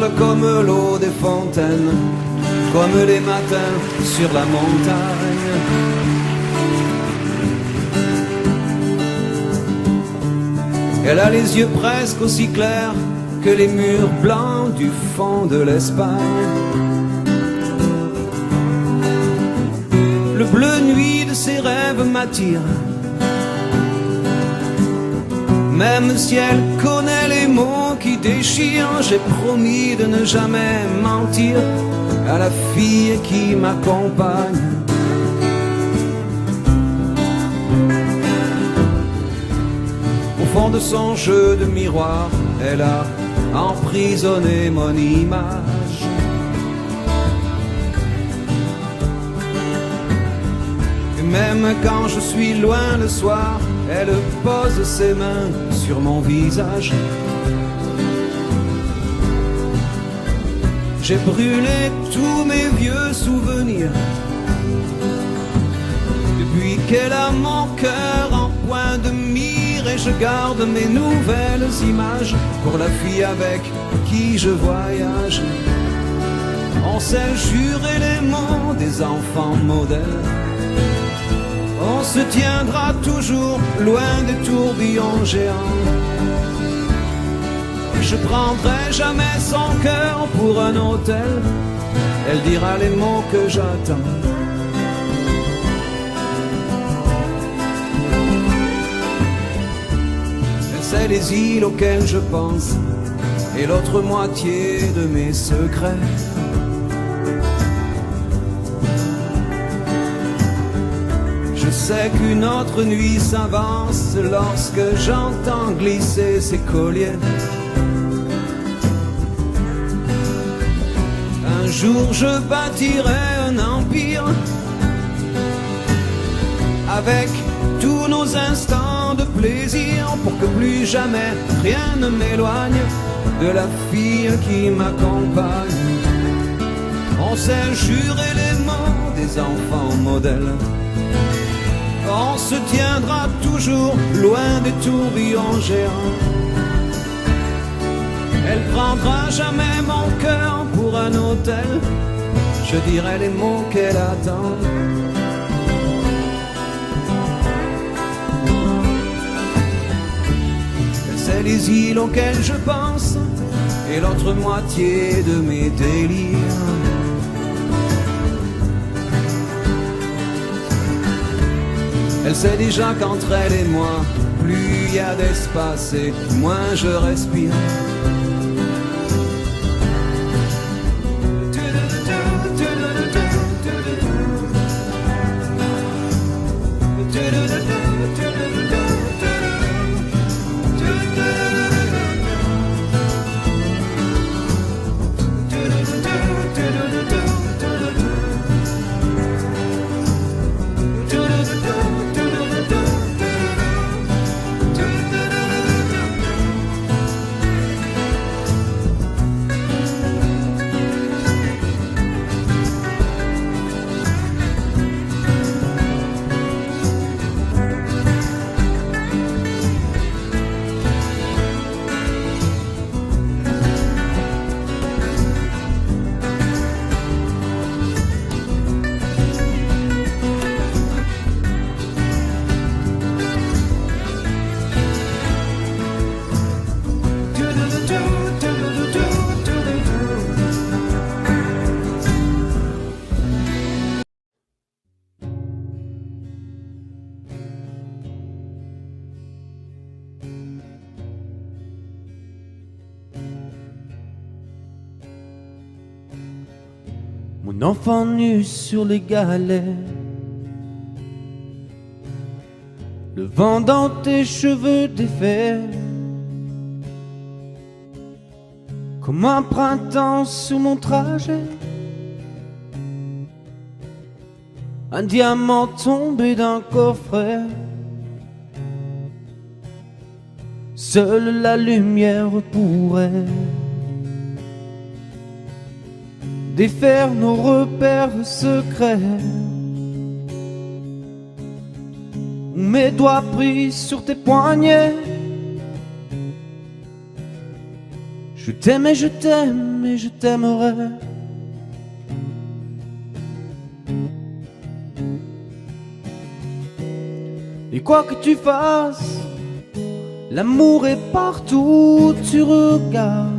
parle comme l'eau des fontaines, comme les matins sur la montagne. Elle a les yeux presque aussi clairs que les murs blancs du fond de l'Espagne. Le bleu nuit de ses rêves m'attire, même si elle connaît les mots qui déchirent. J'ai promis de ne jamais mentir à la fille qui m'accompagne. Au fond de son jeu de miroir, elle a emprisonné mon image. Et même quand je suis loin le soir, elle pose ses mains sur mon visage. J'ai brûlé tous mes vieux souvenirs depuis qu'elle a mon cœur en point de mire, et je garde mes nouvelles images pour la fille avec qui je voyage. On s'est juré les mots des enfants modèles. On se tiendra toujours loin des tourbillons géants. Je prendrai jamais son cœur pour un hôtel. Elle dira les mots que j'attends. Elle sait les îles auxquelles je pense et l'autre moitié de mes secrets. Je sais qu'une autre nuit s'avance lorsque j'entends glisser ses colliers. Un jour je bâtirai un empire avec tous nos instants de plaisir, pour que plus jamais rien ne m'éloigne de la fille qui m'accompagne. On s'est juré les mots des enfants modèles. On se tiendra toujours loin des tourbillons géants. Elle prendra jamais mon cœur pour un hôtel. Je dirai les mots qu'elle attend. Elle sait les îles auxquelles je pense et l'autre moitié de mes délires. Elle sait déjà qu'entre elle et moi, plus il y a d'espace et moins je respire. Mon enfant nu sur les galets, le vent dans tes cheveux défaits, comme un printemps sur mon trajet, un diamant tombé d'un coffret. Seule la lumière pourrait défaire nos repères secrets. Mes doigts pris sur tes poignets, Je t'aime et je t'aime et je t'aimerai. Et quoi que tu fasses, l'amour est partout où tu regardes.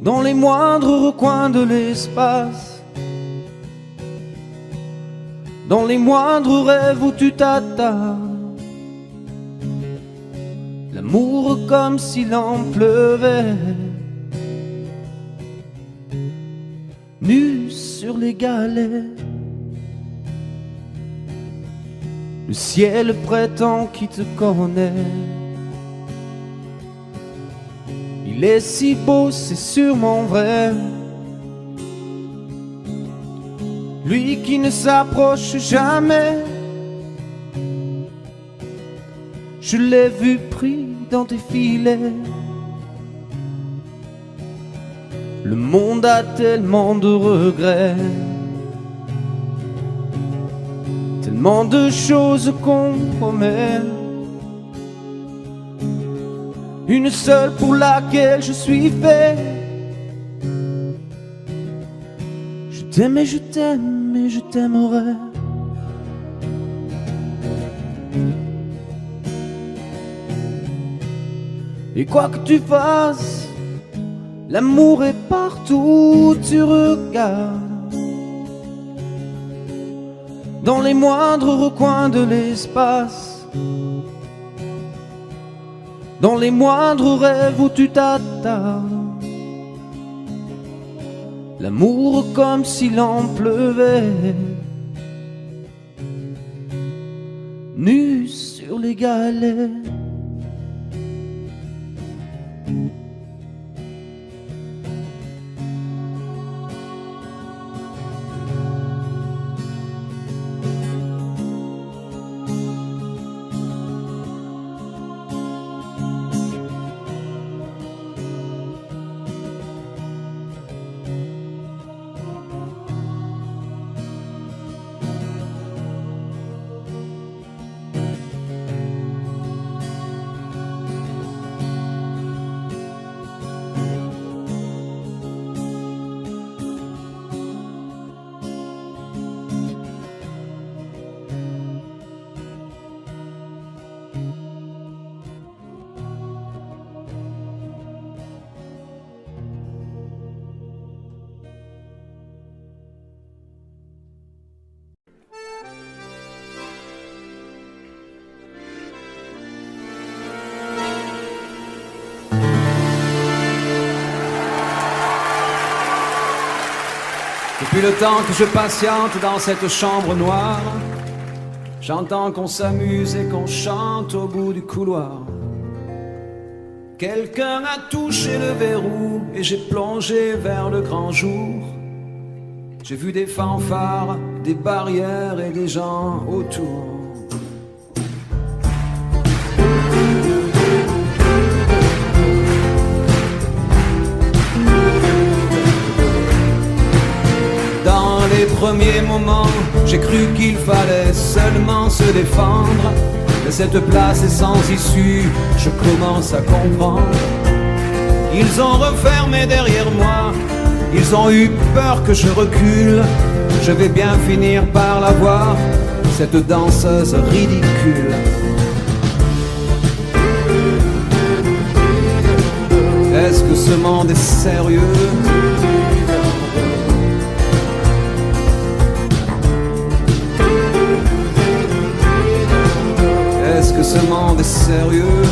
Dans les moindres recoins de l'espace, dans les moindres rêves où tu t'attardes. L'amour comme s'il en pleuvait, nu sur les galets. Le ciel prétend qu'il te connaît. Il est si beau, c'est sûrement vrai. Lui qui ne s'approche jamais. Je l'ai vu pris dans tes filets. Le monde a tellement de regrets, tellement de choses qu'on promet. Une seule pour laquelle je suis fait. Je t'aime et je t'aime et je t'aimerai. Et quoi que tu fasses, l'amour est partout où tu regardes. Dans les moindres recoins de l'espace, dans les moindres rêves où tu t'attardes. L'amour comme s'il en pleuvait, nu sur les galets. Depuis le temps que je patiente dans cette chambre noire, j'entends qu'on s'amuse et qu'on chante au bout du couloir. Quelqu'un a touché le verrou et j'ai plongé vers le grand jour. J'ai vu des fanfares, des barrières et des gens autour. Les premiers moments, j'ai cru qu'il fallait seulement se défendre. Mais cette place est sans issue, je commence à comprendre. Ils ont refermé derrière moi, ils ont eu peur que je recule. Je vais bien finir par la voir, cette danseuse ridicule. Est-ce que ce monde est sérieux ? Est-ce que ce monde est sérieux?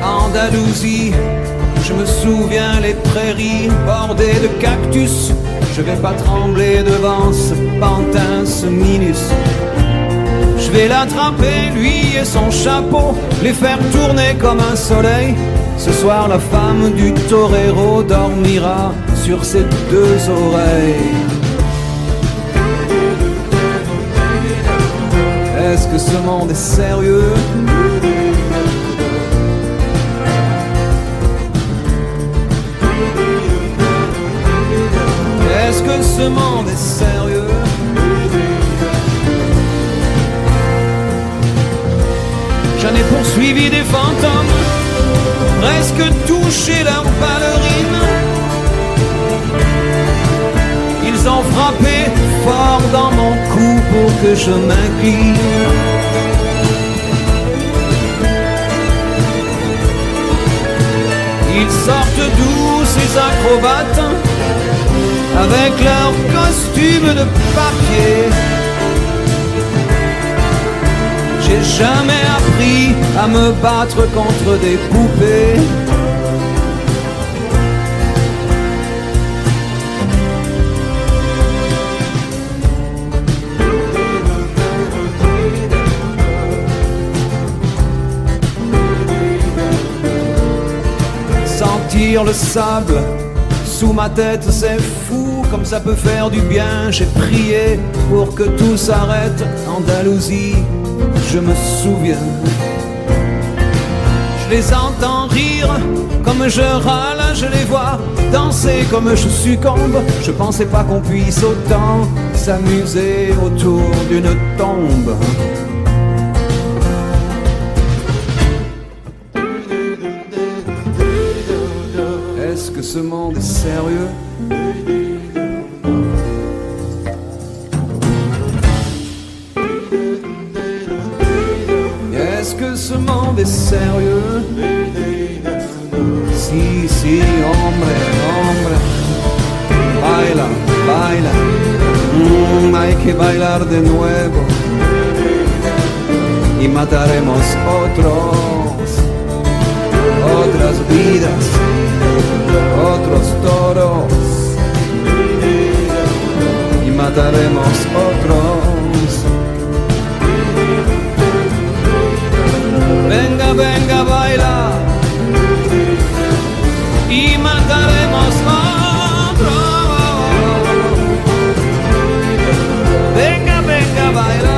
Andalousie, je me souviens les prairies bordées de cactus. Je vais pas trembler devant ce pantin, ce minus. Je vais l'attraper, lui et son chapeau, les faire tourner comme un soleil. Ce soir la femme du torero dormira sur ses deux oreilles. Est-ce que ce monde est sérieux? Est-ce que ce monde est sérieux? j'en ai poursuivi des fantômes, presque touché leurs ballerines. Ils ont frappé fort dans mon cou pour que je m'incline. Ils sortent d'où ces acrobates, avec leurs costumes de papier. J'ai jamais appris à me battre contre des poupées. Sentir le sable sous ma tête, c'est fou, comme ça peut faire du bien. J'ai prié pour que tout s'arrête. Andalousie, je me souviens. Je les entends rire comme je râle, je les vois danser comme je succombe. Je pensais pas qu'on puisse autant s'amuser autour d'une tombe. Est-ce que ce monde est sérieux? Est-ce que ce monde est sérieux? Si, si, hombre, hombre. Baila, baila. Hay que bailar de nuevo. Y mataremos otras vidas, otros toros. Y mataremos otros. Venga, venga, baila. Y mataremos otros. Venga, venga, baila.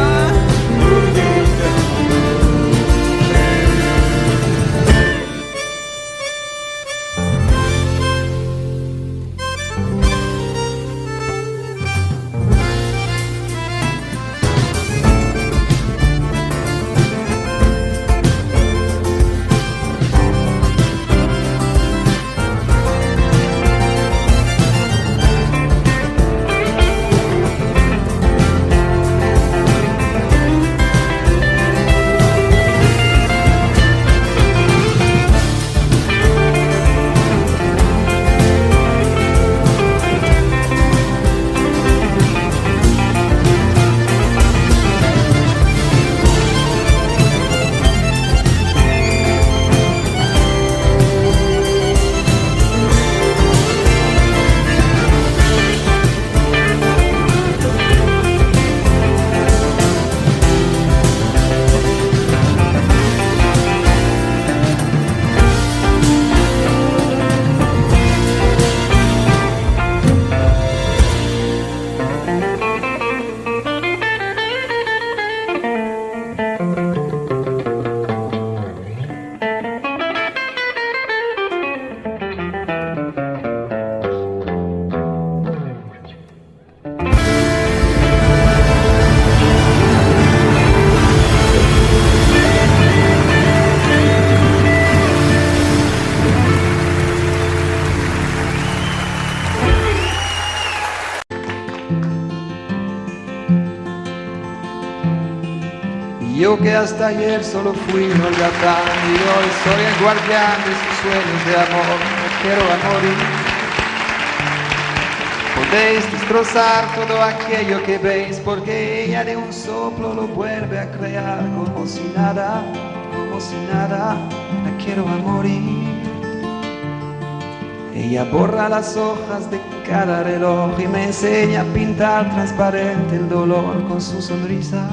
Yo que hasta ayer solo fui un holgazán y hoy soy el guardián de sus sueños de amor. Me quiero a morir. Podéis destrozar todo aquello que veis, porque ella de un soplo lo vuelve a crear como si nada, como si nada. La quiero a morir. Ella borra las hojas de cada reloj y me enseña a pintar transparente el dolor con su sonrisa.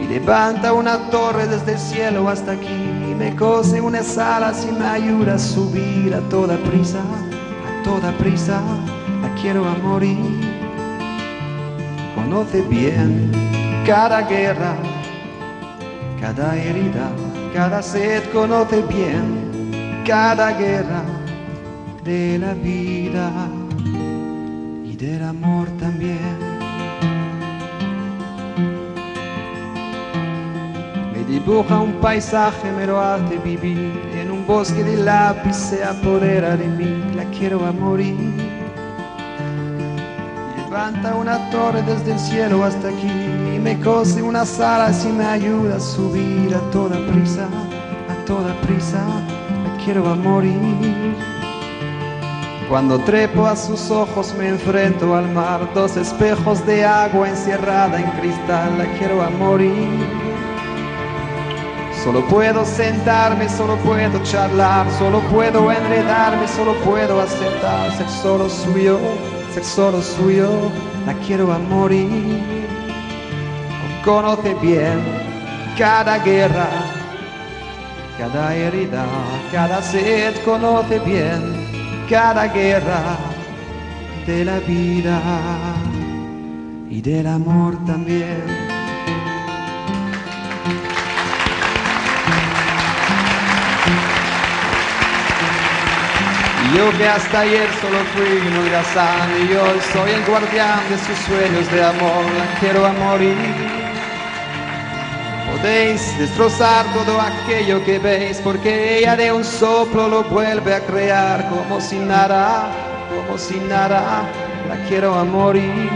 Levanta una torre desde el cielo hasta aquí y me cose unas alas y me ayuda a subir a toda prisa, la quiero a morir. Conoce bien cada guerra, cada herida, cada sed, conoce bien cada guerra de la vida y del amor también. dibuja un paisaje, me lo hace vivir. En un bosque de lápiz se apodera de mí, la quiero a morir. Levanta una torre desde el cielo hasta aquí y me cose unas alas y me ayuda a subir a toda prisa, la quiero a morir. Cuando trepo a sus ojos me enfrento al mar, dos espejos de agua encerrada en cristal, la quiero a morir. Solo puedo sentarme, solo puedo charlar, solo puedo enredarme, solo puedo aceptar ser solo suyo, la quiero a morir. Conoce bien cada guerra, cada herida, cada sed, conoce bien cada guerra de la vida y del amor también. Yo que hasta ayer solo fui un holgazán y hoy soy el guardián de sus sueños de amor, la quiero a morir. Podéis destrozar todo aquello que veis, porque ella de un soplo lo vuelve a crear como si nada, la quiero a morir.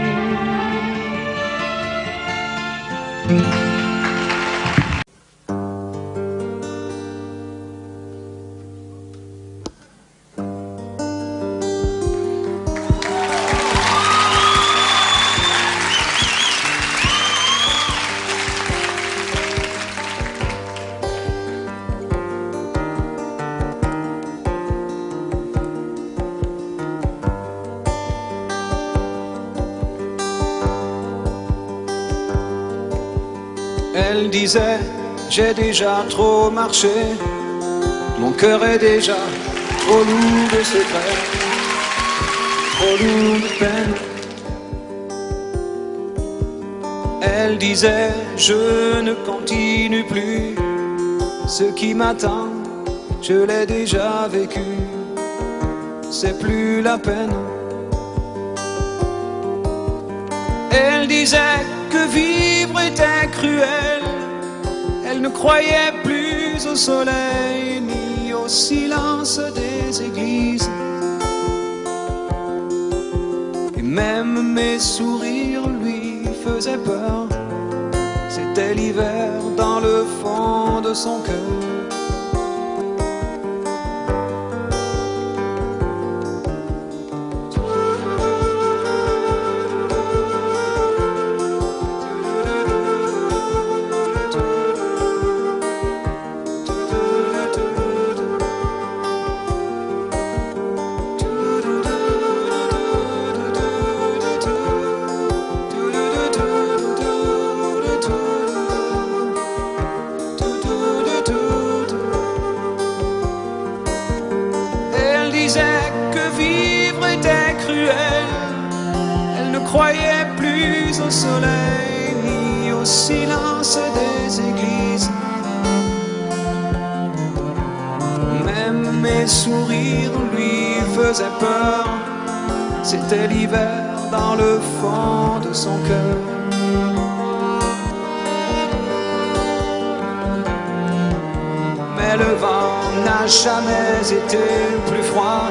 Elle disait, j'ai déjà trop marché, mon cœur est déjà trop lourd de secrets, trop lourd de peine. Elle disait, je ne continue plus, ce qui m'attend, je l'ai déjà vécu, c'est plus la peine. Elle disait que vivre était cruel, elle ne croyait plus au soleil ni au silence des églises. Et même mes sourires lui faisaient peur, c'était l'hiver dans le fond de son cœur. Croyait plus au soleil ni au silence des églises. Même mes sourires lui faisaient peur, c'était l'hiver dans le fond de son cœur. Mais le vent n'a jamais été plus froid,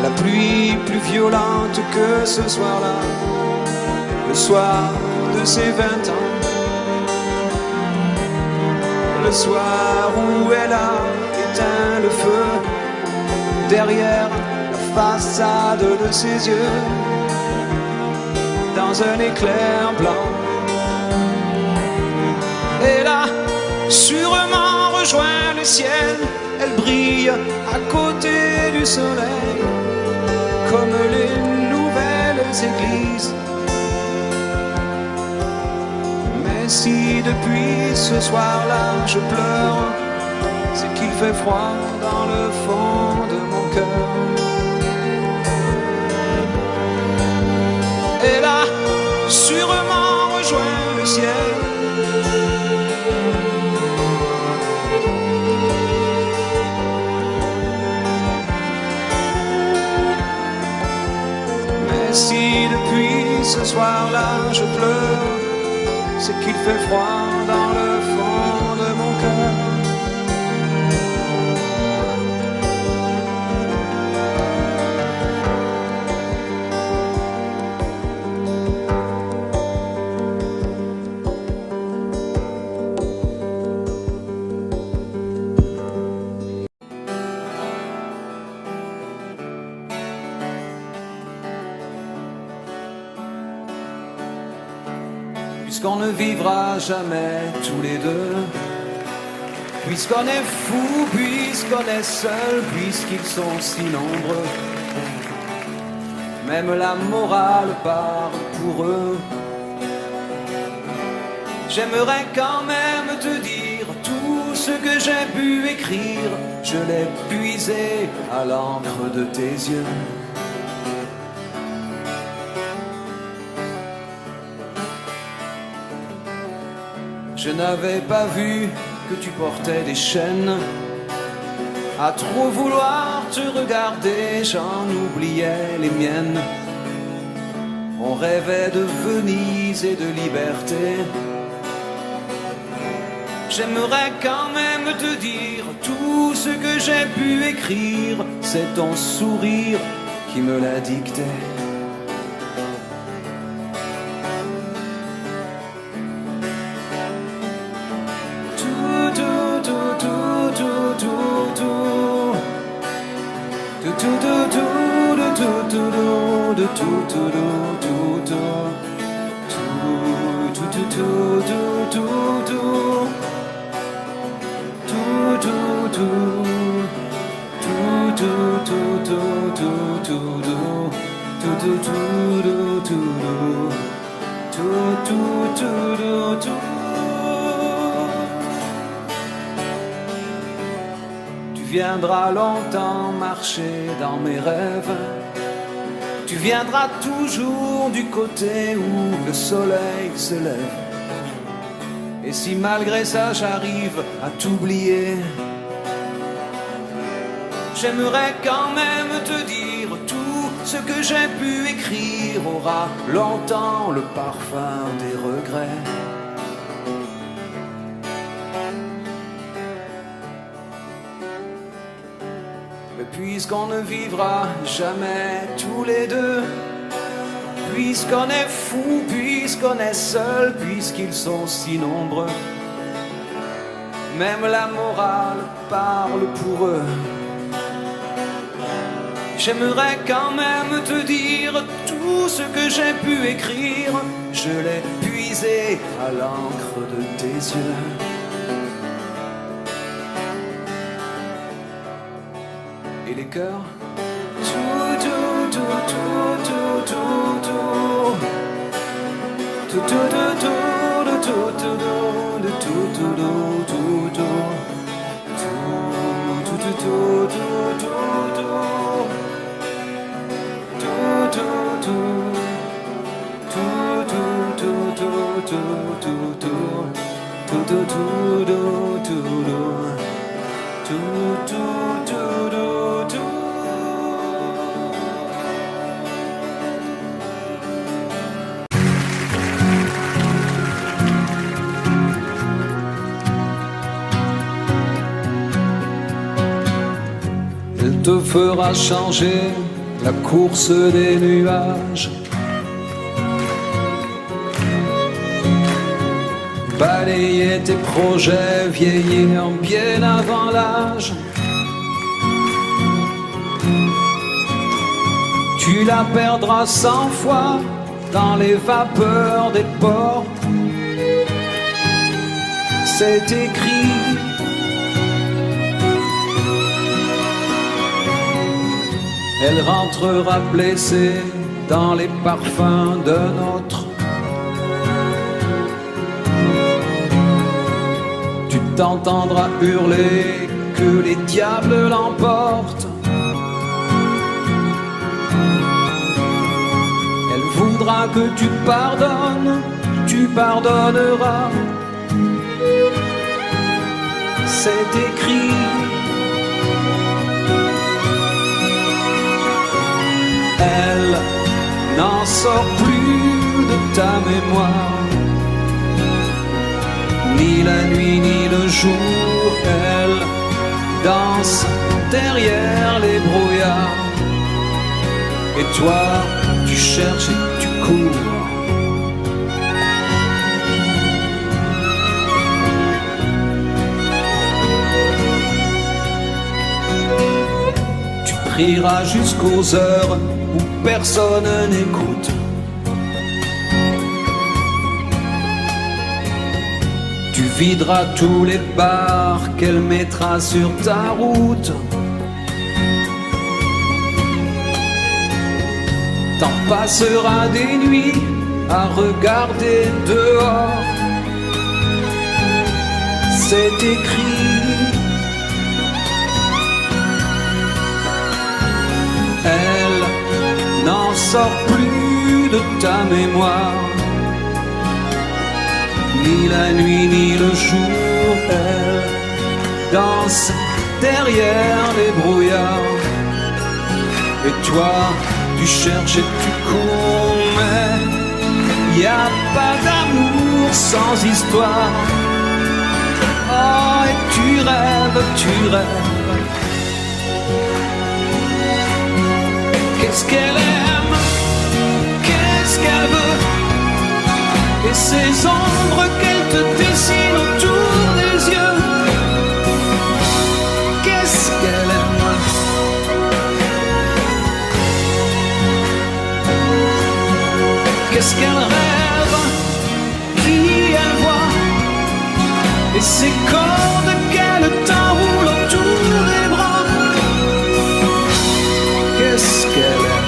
la pluie plus violente que ce soir-là, le soir de ses 20 ans, le soir où elle a éteint le feu derrière la façade de ses yeux, dans un éclair blanc. Elle a sûrement rejoint le ciel, elle brille à côté du soleil, comme les nouvelles églises. Mais si depuis ce soir-là je pleure, c'est qu'il fait froid dans le fond de mon cœur. Elle a sûrement rejoint le ciel, si depuis ce soir-là je pleure, c'est qu'il fait froid dans le fond de mon cœur. Puisqu'on ne vivra jamais tous les deux, puisqu'on est fou, puisqu'on est seul, puisqu'ils sont si nombreux, même la morale parle pour eux. J'aimerais quand même te dire tout ce que j'ai pu écrire, je l'ai puisé à l'encre de tes yeux. Je n'avais pas vu que tu portais des chaînes. À trop vouloir te regarder, j'en oubliais les miennes. On rêvait de Venise et de liberté. J'aimerais quand même te dire tout ce que j'ai pu écrire, c'est ton sourire qui me l'a dicté. Tu viendras longtemps marcher dans mes rêves. Tu viendras toujours du côté où le soleil se lève. Et si malgré ça j'arrive à t'oublier, j'aimerais quand même te dire tout ce que j'ai pu écrire aura longtemps le parfum des regrets. Mais puisqu'on ne vivra jamais tous les deux, puisqu'on est fou, puisqu'on est seul, puisqu'ils sont si nombreux, même la morale parle pour eux. J'aimerais quand même te dire tout ce que j'ai pu écrire, je l'ai puisé à l'encre de tes yeux. Et les cœurs, elle te fera changer la course des nuages, balayer tes projets, vieillir bien avant l'âge. Tu la perdras 100 fois dans les vapeurs des ports. C'est écrit. Elle rentrera blessée dans les parfums d'un autre. Tu t'entendras hurler que les diables l'emportent. Elle voudra que tu pardonnes, tu pardonneras. C'est écrit. Elle n'en sort plus de ta mémoire. Ni la nuit ni le jour, elle danse derrière les brouillards. Et toi, tu cherches et tu cours. Tu prieras jusqu'aux heures où personne n'écoute. Tu videras tous les bars qu'elle mettra sur ta route. T'en passeras des nuits à regarder dehors. C'est écrit. Elle n'en sort plus de ta mémoire. Ni la nuit ni le jour, elle danse derrière les brouillards. Et toi, tu cherches et tu cours, mais y a pas d'amour sans histoire. Oh, et tu rêves, tu rêves. Qu'est-ce qu'elle aime, qu'est-ce qu'elle veut, et ces ombres qu'elle te dessine autour des yeux. Qu'est-ce qu'elle aime, qu'est-ce qu'elle rêve, qui elle voit, et ces cordes qu'elle t'enroule autour des bras. Qu'est-ce qu'elle aime.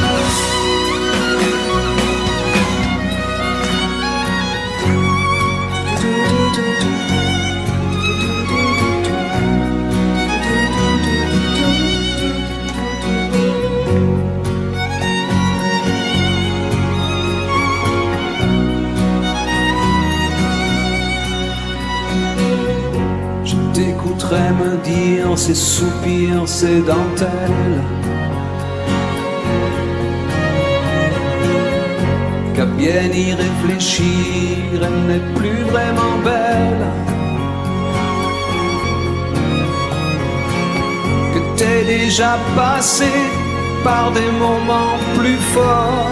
T'écouterais me dire ces soupirs, ces dentelles, qu'à bien y réfléchir, elle n'est plus vraiment belle. Que t'es déjà passé par des moments plus forts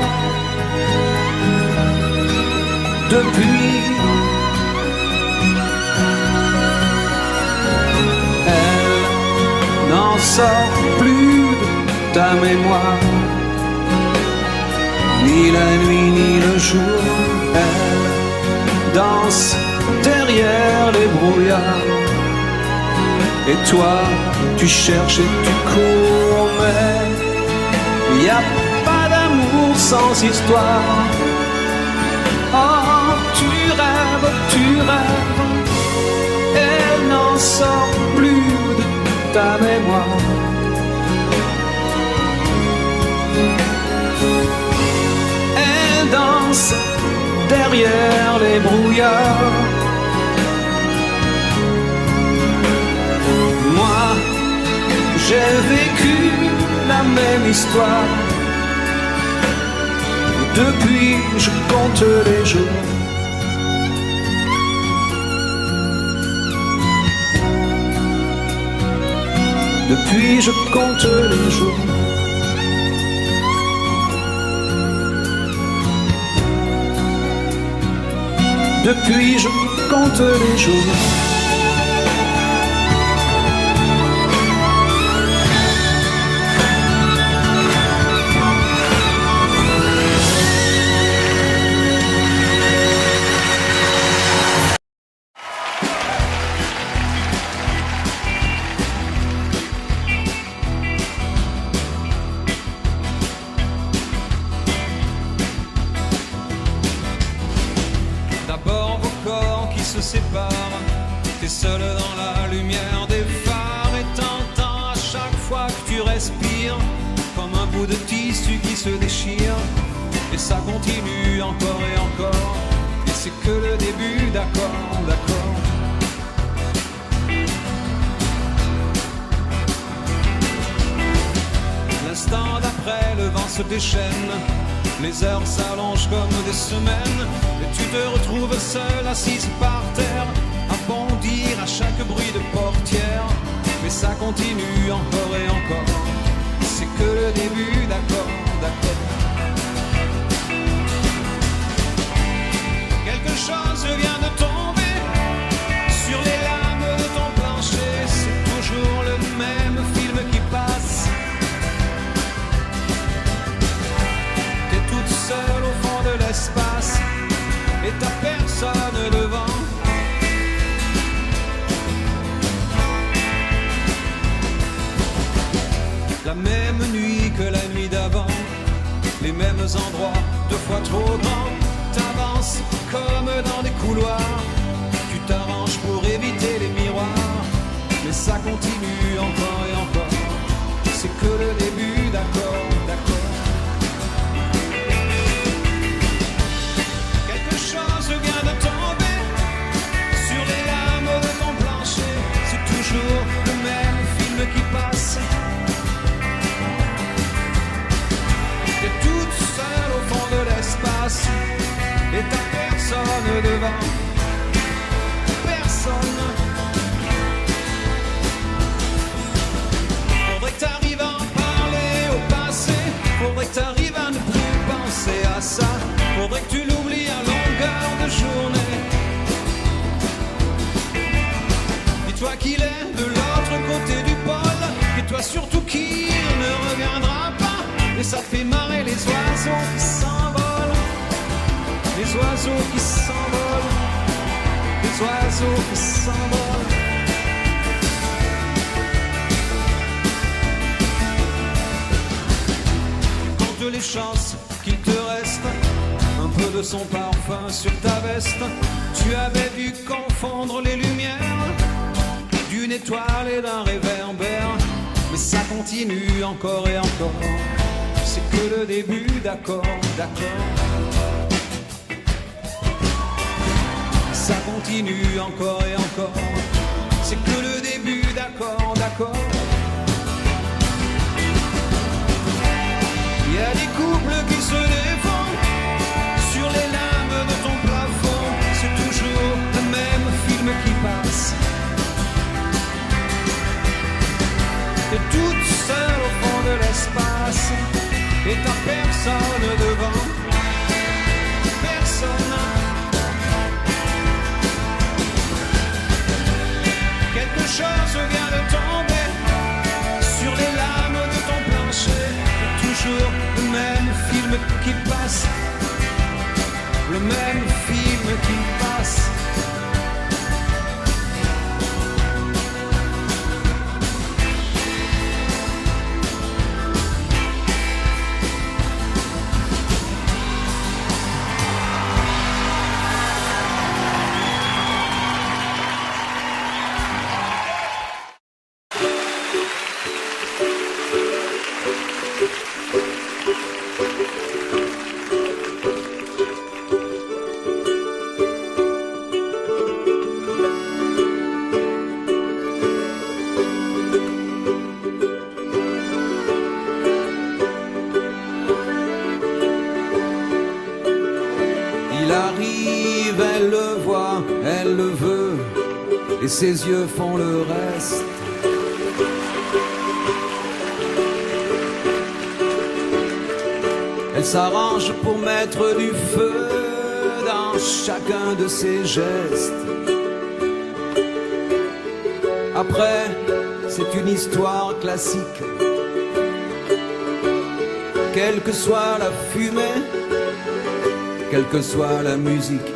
depuis. N'en sort plus de ta mémoire. Ni la nuit ni le jour, elle danse derrière les brouillards. Et toi, tu cherches et tu cours, mais y a pas d'amour sans histoire. Oh, tu rêves, elle n'en sort plus de ta mémoire. Elle danse derrière les brouillards. Moi, j'ai vécu la même histoire. Depuis, je compte les jours. Depuis, je compte les jours. Depuis, je compte les jours. Sépare, t'es seul dans la lumière des phares et t'entends à chaque fois que tu respires comme un bout de tissu qui se déchire. Et ça continue encore et encore, et c'est que le début, d'accord, d'accord. L'instant d'après, le vent se déchaîne, les heures s'allongent comme des semaines, et tu te retrouves seul, assise par terre, à bon rire à chaque bruit de portière, mais ça continue encore et encore. C'est que le début, d'accord, d'accord. Quelque chose vient de tomber sur les lames de ton plancher. C'est toujours le même film qui passe. T'es toute seule au fond de l'espace et t'as personne devant. La même nuit que la nuit d'avant, les mêmes endroits, 2 fois trop grands. T'avances comme dans des couloirs, tu t'arranges pour éviter les miroirs, mais ça continue encore et encore. C'est que le début, d'accord, d'accord. Quelque chose vient de tomber sur les lames de ton plancher. C'est toujours le même film qui passe. T'es toute seule au fond de l'espace et t'as personne devant. Personne. Faudrait que t'arrives à en parler au passé. Faudrait que t'arrives à ne plus penser à ça. Faudrait que tu l'oublies à longueur de journée. Dis-toi qu'il est de l'autre côté du pôle. Et toi surtout qu'il ne reviendra pas. Et ça te fait marrer les oiseaux qui s'envolent. Les oiseaux qui s'envolent. Les oiseaux qui s'envolent. Compte les chances qu'il te reste un peu de son parfum sur ta veste. Tu avais dû confondre les lumières d'une étoile et d'un réverbère. Mais ça continue encore et encore. C'est que le début, d'accord, d'accord. Ça continue encore et encore. C'est que le début, d'accord, d'accord. Il y a des couples qui se défendent sur les lames de ton plafond. C'est toujours le même film qui passe. T'es toute seule au fond de l'espace et t'as personne devant. Personne. Quelque chose vient de tomber sur les lames de ton plancher. Toujours le même film qui passe. Le même film qui passe. Et ses yeux font le reste. Elle s'arrange pour mettre du feu dans chacun de ses gestes. Après, c'est une histoire classique. Quelle que soit la fumée, quelle que soit la musique,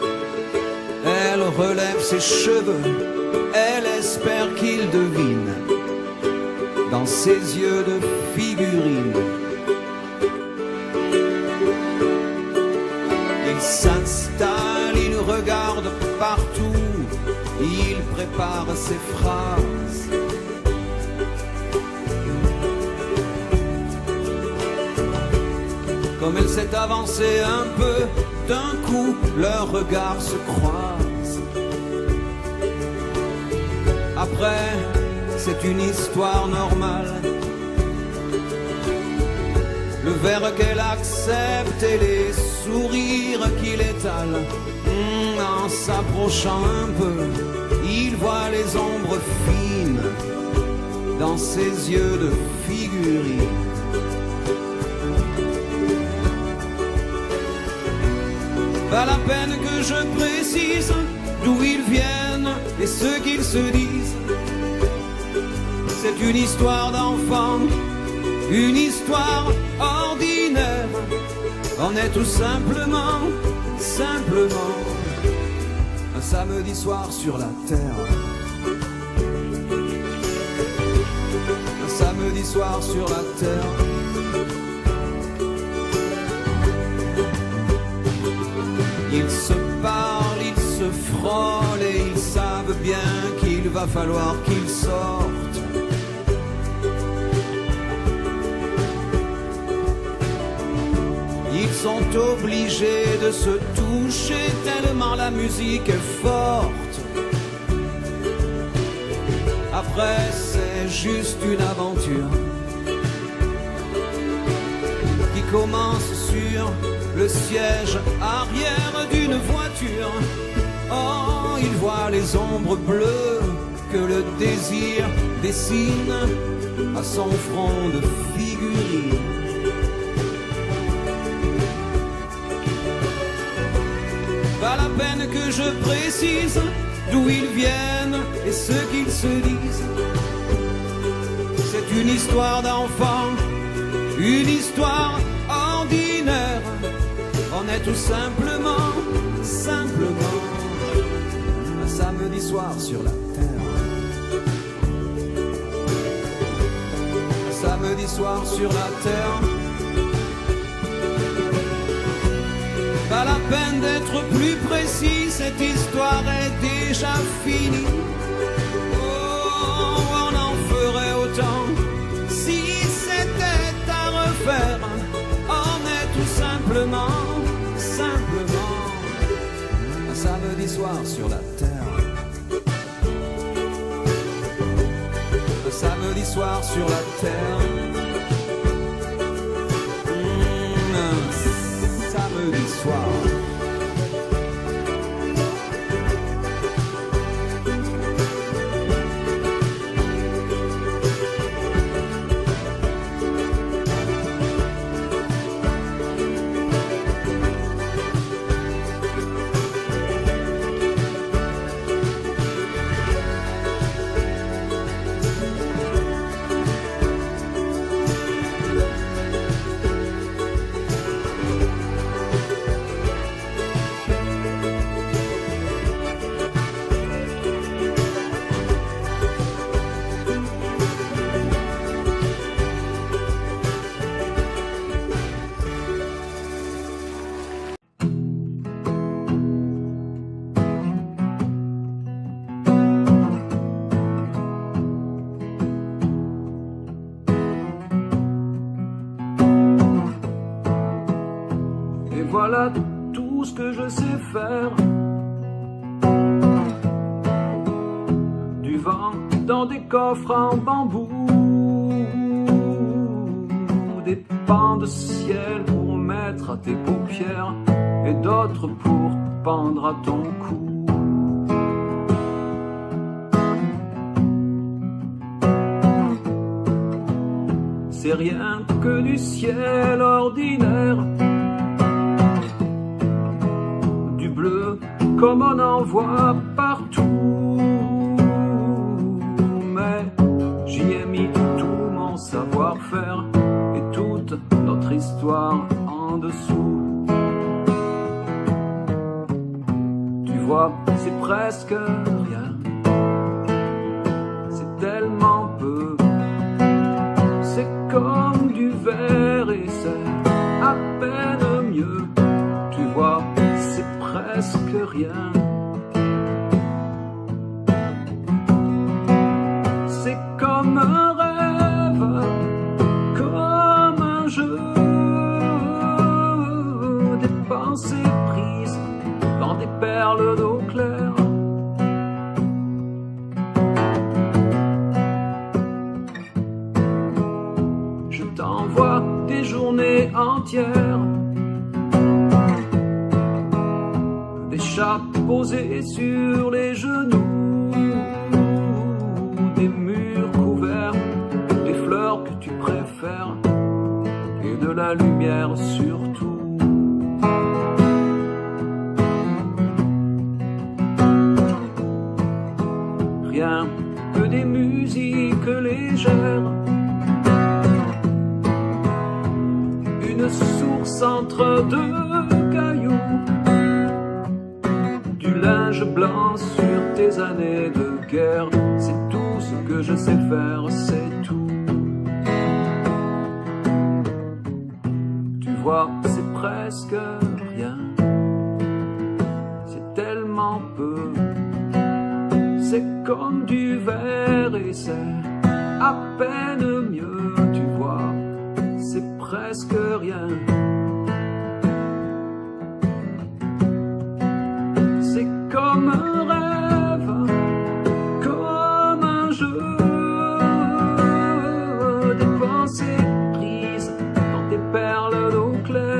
elle relève ses cheveux. Elle espère qu'il devine dans ses yeux de figurine. Il s'installe, il regarde partout, il prépare ses phrases. Comme elle s'est avancée un peu, d'un coup, leurs regards se croisent. Après, c'est une histoire normale. Le verre qu'elle accepte et les sourires qu'il étale. En s'approchant un peu, il voit les ombres fines dans ses yeux de figurine. Pas la peine que je précise d'où ils viennent et ce qu'ils se disent. C'est une histoire d'enfant, une histoire ordinaire. On est tout simplement, simplement un samedi soir sur la terre. Un samedi soir sur la terre. Ils se parlent, ils se frôlent et ils savent bien qu'il va falloir qu'ils sortent. Ils sont obligés de se toucher tellement la musique est forte. Après c'est juste une aventure qui commence sur le siège arrière d'une voiture. Oh, il voit les ombres bleues que le désir dessine à son front de figurine. Pas la peine que je précise d'où ils viennent et ce qu'ils se disent. C'est une histoire d'enfant, une histoire ordinaire. On est tout simplement, simplement un samedi soir sur la terre. Un samedi soir sur la terre. Pas la peine d'être plus précis, cette histoire est déjà finie. Oh, on en ferait autant si c'était à refaire. On est tout simplement, simplement un samedi soir sur la terre. Un samedi soir sur la terre. Samedi soir. Voilà tout ce que je sais faire. Du vent dans des coffres en bambou, des pans de ciel pour mettre à tes paupières et d'autres pour pendre à ton cou. C'est rien que du ciel ordinaire, comme on en voit partout, mais j'y ai mis tout mon savoir-faire et toute notre histoire en dessous. Tu vois, c'est presque rien, c'est tellement peu, c'est comme du verre et c'est à peine mieux. Tu vois, presque rien. C'est comme un rêve, comme un jeu, des pensées prises dans des perles d'eau claire. Je t'envoie des journées entières, des chats posés sur les genoux, la lumière surtout. Rien que des musiques légères, une source entre deux cailloux, du linge blanc sur tes années de guerre. C'est tout ce que je sais faire, c'est tout. Tu vois, c'est presque rien, c'est tellement peu. C'est comme du verre et c'est à peine mieux, tu vois, c'est presque rien. C'est comme un rêve, comme un jeu, des pensées prises dans des perles d'eau claire.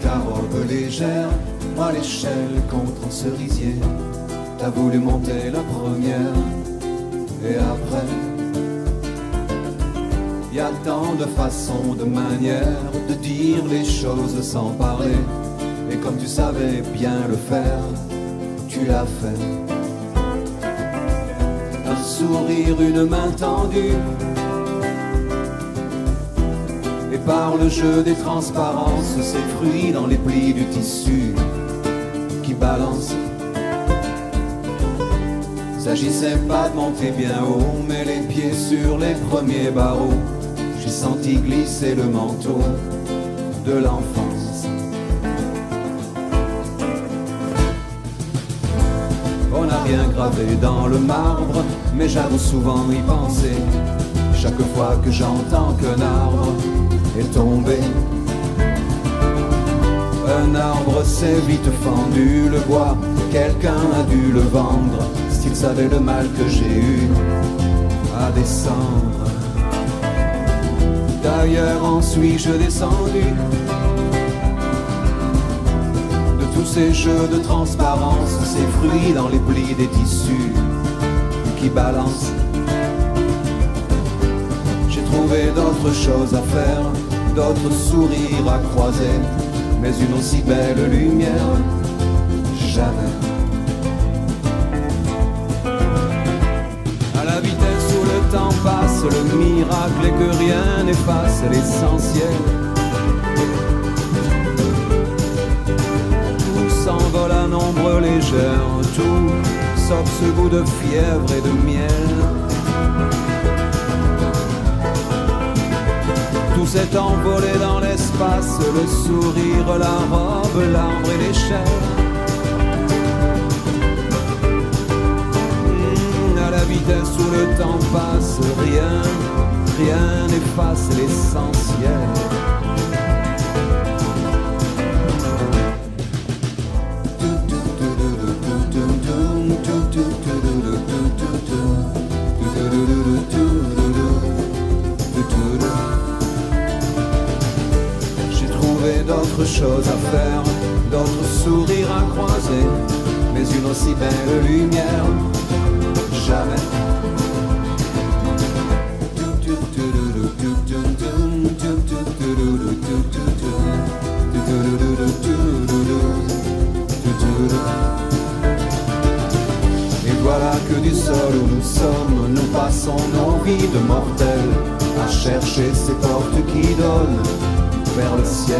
Ta robe légère, moi l'échelle contre un cerisier. T'as voulu monter la première, et après, y a tant de façons, de manières de dire les choses sans parler. Et comme tu savais bien le faire, tu l'as fait. Un sourire, une main tendue, et par le jeu des transparences, ces fruits dans les plis du tissu qui balancent. S'agissait pas de monter bien haut, mais les pieds sur les premiers barreaux. J'ai senti glisser le manteau de l'enfance. On n'a rien gravé dans le marbre, mais j'avoue souvent y penser. Chaque fois que j'entends qu'un arbre est tombé, un arbre s'est vite fendu, le bois, quelqu'un a dû le vendre, s'il savait le mal que j'ai eu à descendre. D'ailleurs en suis-je descendu de tous ces jeux de transparence, ces fruits dans les plis des tissus qui balancent. J'ai trouvé d'autres choses à faire, d'autres sourires à croiser, mais une aussi belle lumière, jamais. À la vitesse où le temps passe, le miracle est que rien n'efface l'essentiel. Tout s'envole à nombre légère, tout sauf ce goût de fièvre et de miel. Tout s'est envolé dans l'espace, le sourire, la robe, l'arbre et l'échelle. À la vitesse où le temps passe, rien rien n'efface l'essentiel. J'ai trouvé d'autres choses à faire, d'autres sourires à croiser, mais une aussi belle lumière, jamais. Et voilà que du sol où nous sommes, nous passons nos vies de mortels à chercher ces portes qui donnent vers le ciel.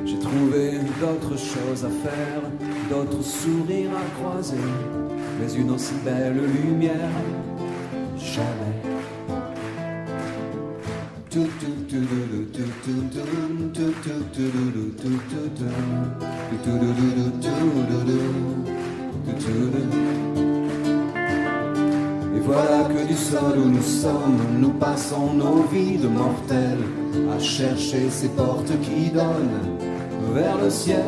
J'ai trouvé d'autres choses à faire, d'autres sourires à croiser, mais une aussi belle lumière, jamais. Et voilà que du sol où nous sommes, nous passons nos vies de mortels à chercher ces portes qui donnent vers le ciel.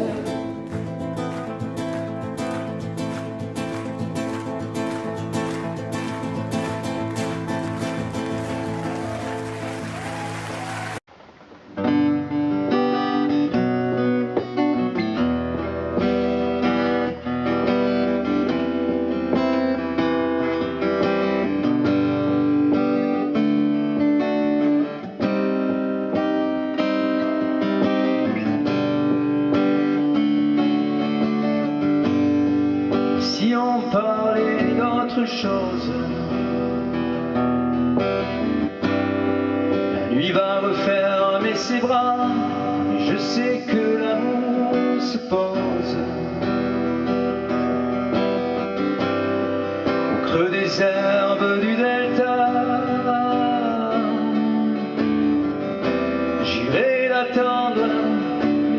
Si on parlait d'autre chose, la nuit va refermer ses bras, je sais que l'amour se pose au creux des herbes du delta. J'irai l'attendre,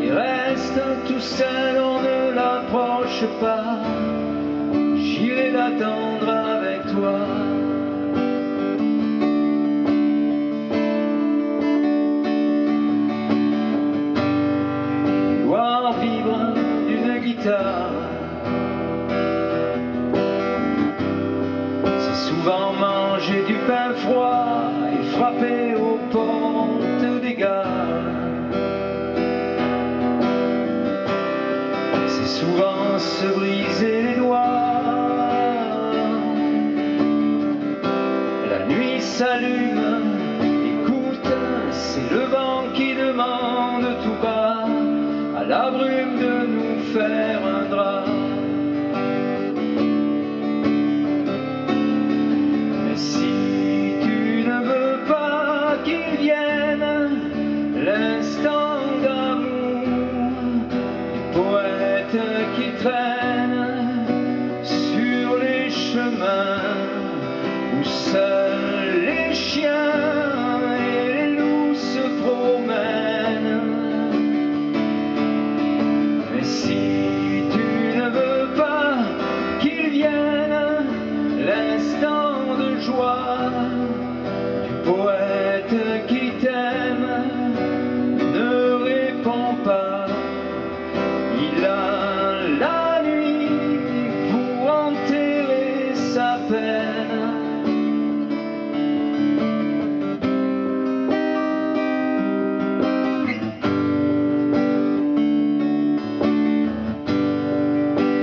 il reste tout seul, on ne l'approche pas. J'irai l'attendre avec toi. Voir vivre d'une guitare, c'est souvent manger du pain froid et frapper aux portes des gares. C'est souvent se briser les doigts. S'allume, écoute, c'est le vent qui demande tout bas à la brume de nous faire un drap. Mais si tu ne veux pas qu'il vienne l'instant d'amour du poète qui traîne sur les chemins où seuls les chiens et les loups se promènent. Mais si tu ne veux pas qu'il vienne l'instant de joie du poète qui t'aime, ne réponds pas. Il a la nuit pour enterrer sa peine.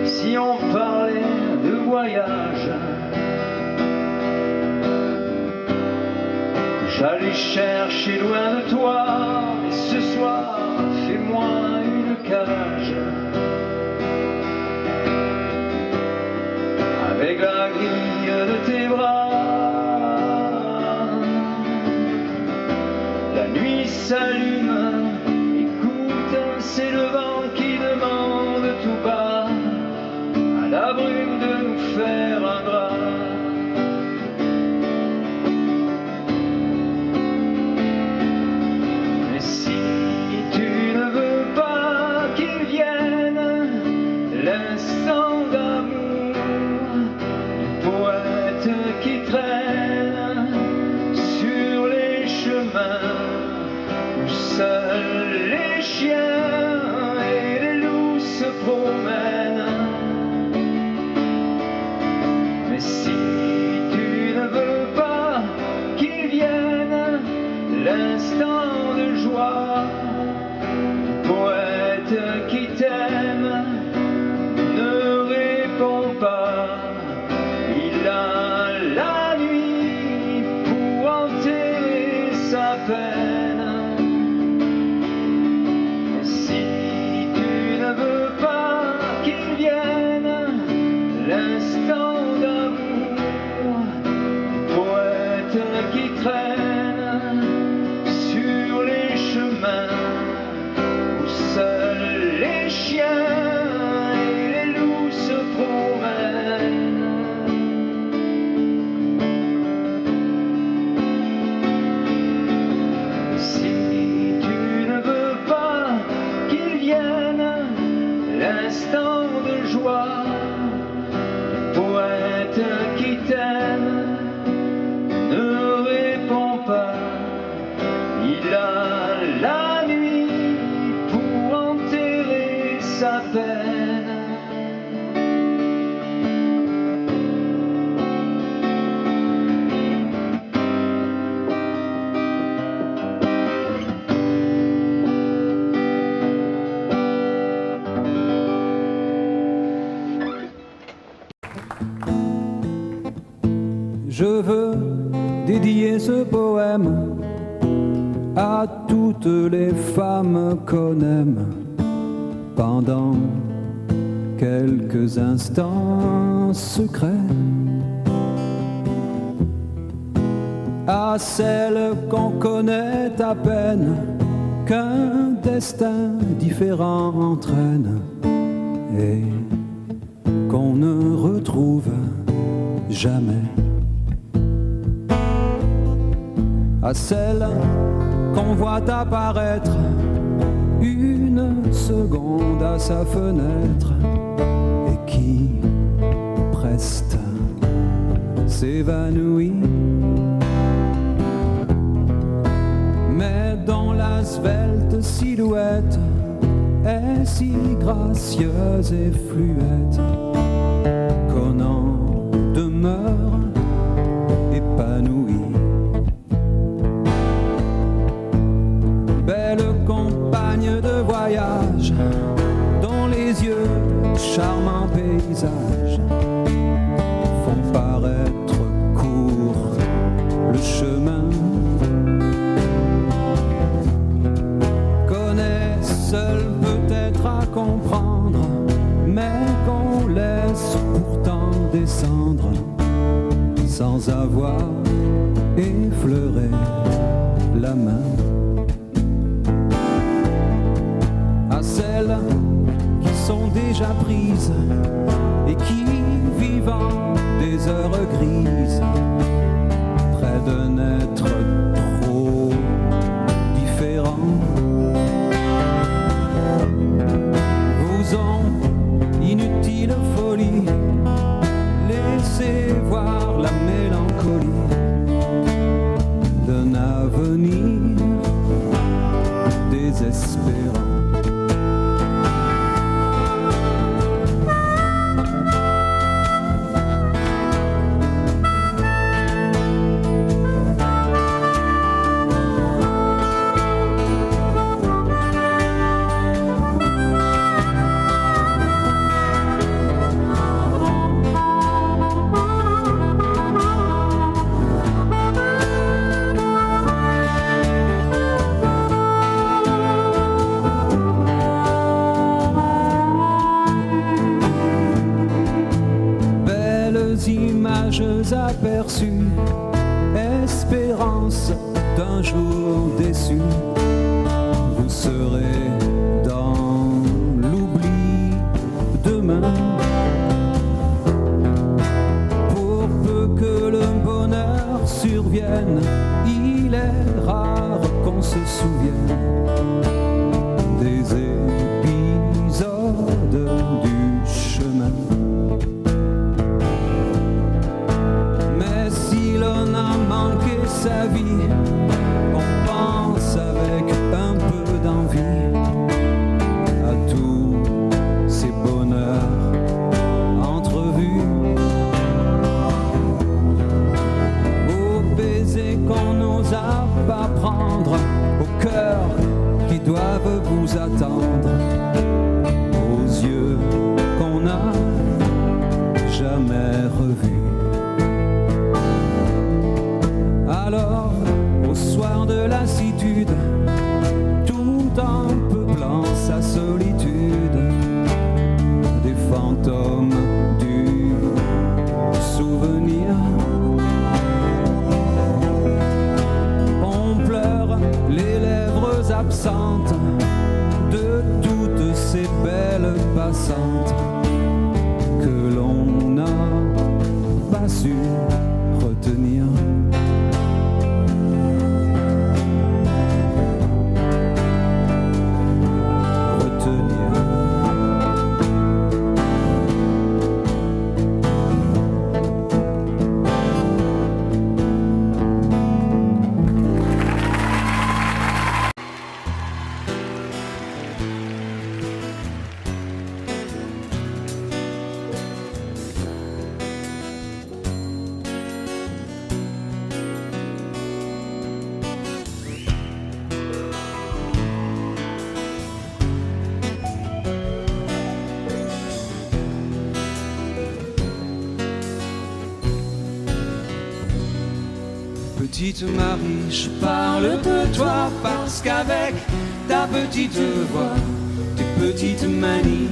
Si on parlait de voyage, j'allais chercher loin de toi, et ce soir, fais-moi une cage, avec la grille de tes bras. La nuit s'allume, écoute, c'est le vent qui demande tout bas à la brume de nous faire un drap. Mais si tu ne veux pas qu'il vienne l'instant d'amour, poète qui traîne sur les chemins où seuls les chiens et les loups se promènent. Mais si tu ne veux pas qu'il vienne l'instant de joie, poète qui t'aime ne répond pas. Il a la nuit pour enterrer sa peine. Et si tu ne veux pas qu'il vienne l'instant d'amour, poète qui traîne sur les chemins où seuls les chiens et les loups se promènent. Si tu ne veux pas qu'il vienne l'instant de joie, poète qui t'aime ne répond pas. Il a la nuit pour enterrer sa peine. Je veux dédier ce poème à toutes les femmes qu'on aime pendant quelques instants secrets, à celles qu'on connaît à peine, qu'un destin différent entraîne et qu'on ne retrouve jamais, à celles qu'on voit apparaître une seconde à sa fenêtre et qui preste s'évanouit, mais dont la svelte silhouette est si gracieuse et fluette qu'on en demeure épanoui. Belle compagne de voyage, dont les yeux, charmants paysages, font paraître court le chemin. Connaît seul peut-être à comprendre, mais qu'on laisse pourtant descendre sans avoir effleuré la main. À celles qui sont déjà prises et qui, vivant des heures grises, près d'un être trop différent, vous ont inutile folie laissez voir la mélancolie d'un avenir désespérant. nuages aperçus, espérance d'un jour déçu. Vous serez dans l'oubli demain. Pour peu que le bonheur survienne, il est rare qu'on se souvienne des épisodes du chemin. Mais si l'on a manqué sa vie, on pense avec un peu d'envie à tous ces bonheurs entrevus, aux baisers qu'on n'osa pas prendre, aux cœurs qui doivent vous attendre, aux yeux qu'on n'a jamais revus. Alors, au soir de lassitude, tout en peuplant sa solitude, des fantômes du souvenir, on pleure les lèvres absentes de toutes ces belles passantes que l'on n'a pas su retenir. Petite Marie, je parle de toi parce qu'avec ta petite voix, tes petites manies,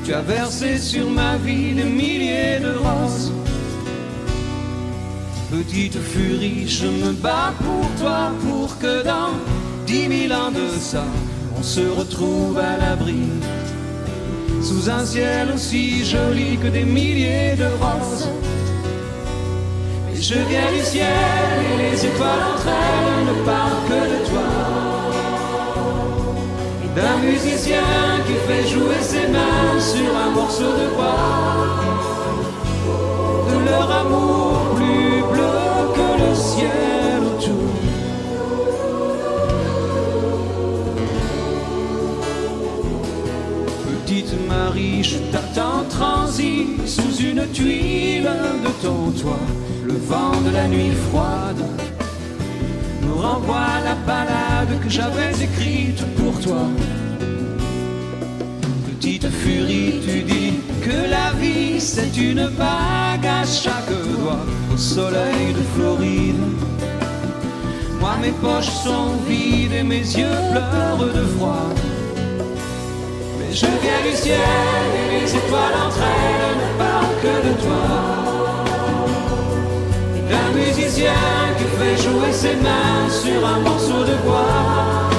tu as versé sur ma vie des milliers de roses. Petite furie, je me bats pour toi, pour que dans 10 000 ans de ça, on se retrouve à l'abri, sous un ciel aussi joli que des milliers de roses. Je viens du ciel et les étoiles entre elles ne parlent que de toi, et d'un musicien qui fait jouer ses mains sur un morceau de bois, de leur amour plus bleu que le ciel autour. Petite Marie, je t'attends transi sous une tuile de ton toit. Le vent de la nuit froide me renvoie la ballade que j'avais écrite pour toi. Petite furie, tu dis que la vie c'est une bague à chaque doigt au soleil de Floride. Moi mes poches sont vides et mes yeux pleurent de froid. Mais je viens du ciel et les étoiles entre elles ne parlent que de toi. D'un musicien qui fait jouer ses mains sur un morceau de bois,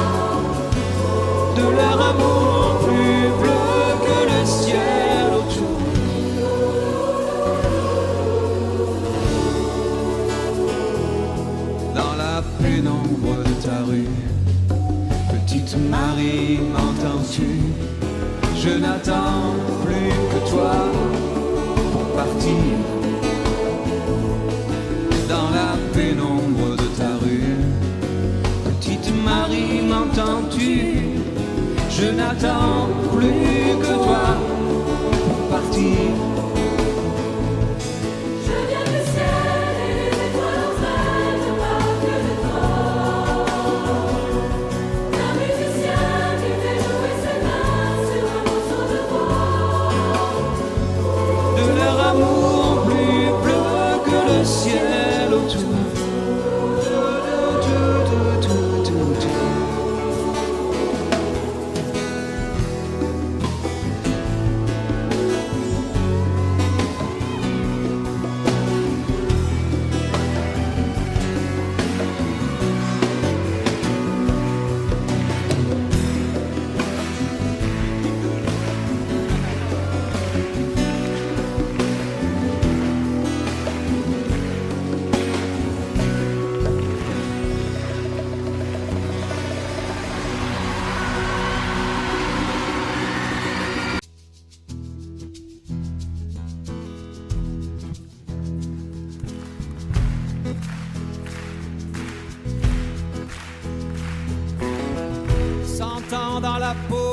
de leur amour plus bleu que le ciel autour. Dans la pénombre de ta rue, petite Marie, m'entends-tu? Je n'attends plus que toi pour partir. Dans la pénombre de ta rue, petite Marie, m'entends-tu? Je n'attends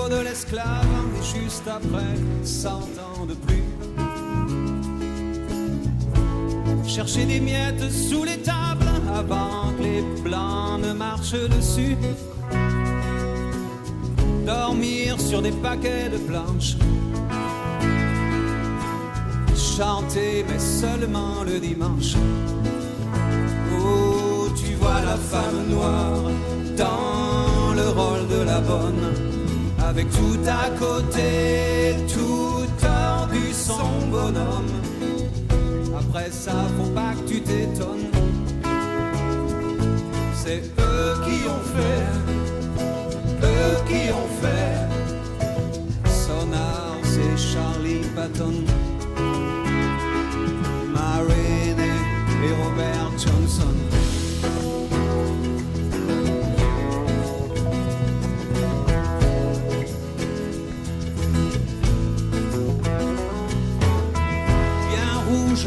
peau de l'esclave, et juste après, 100 ans de plus. Chercher des miettes sous les tables avant que les blancs ne marchent dessus. Dormir sur des paquets de planches. Chanter mais seulement le dimanche. Oh, tu vois la femme noire dans le rôle de la bonne, avec tout à côté, tout tordu son bonhomme. Après ça, faut pas que tu t'étonnes. C'est eux qui ont fait. Sonar, c'est Charlie Patton, Ma Rainey et Robert Johnson.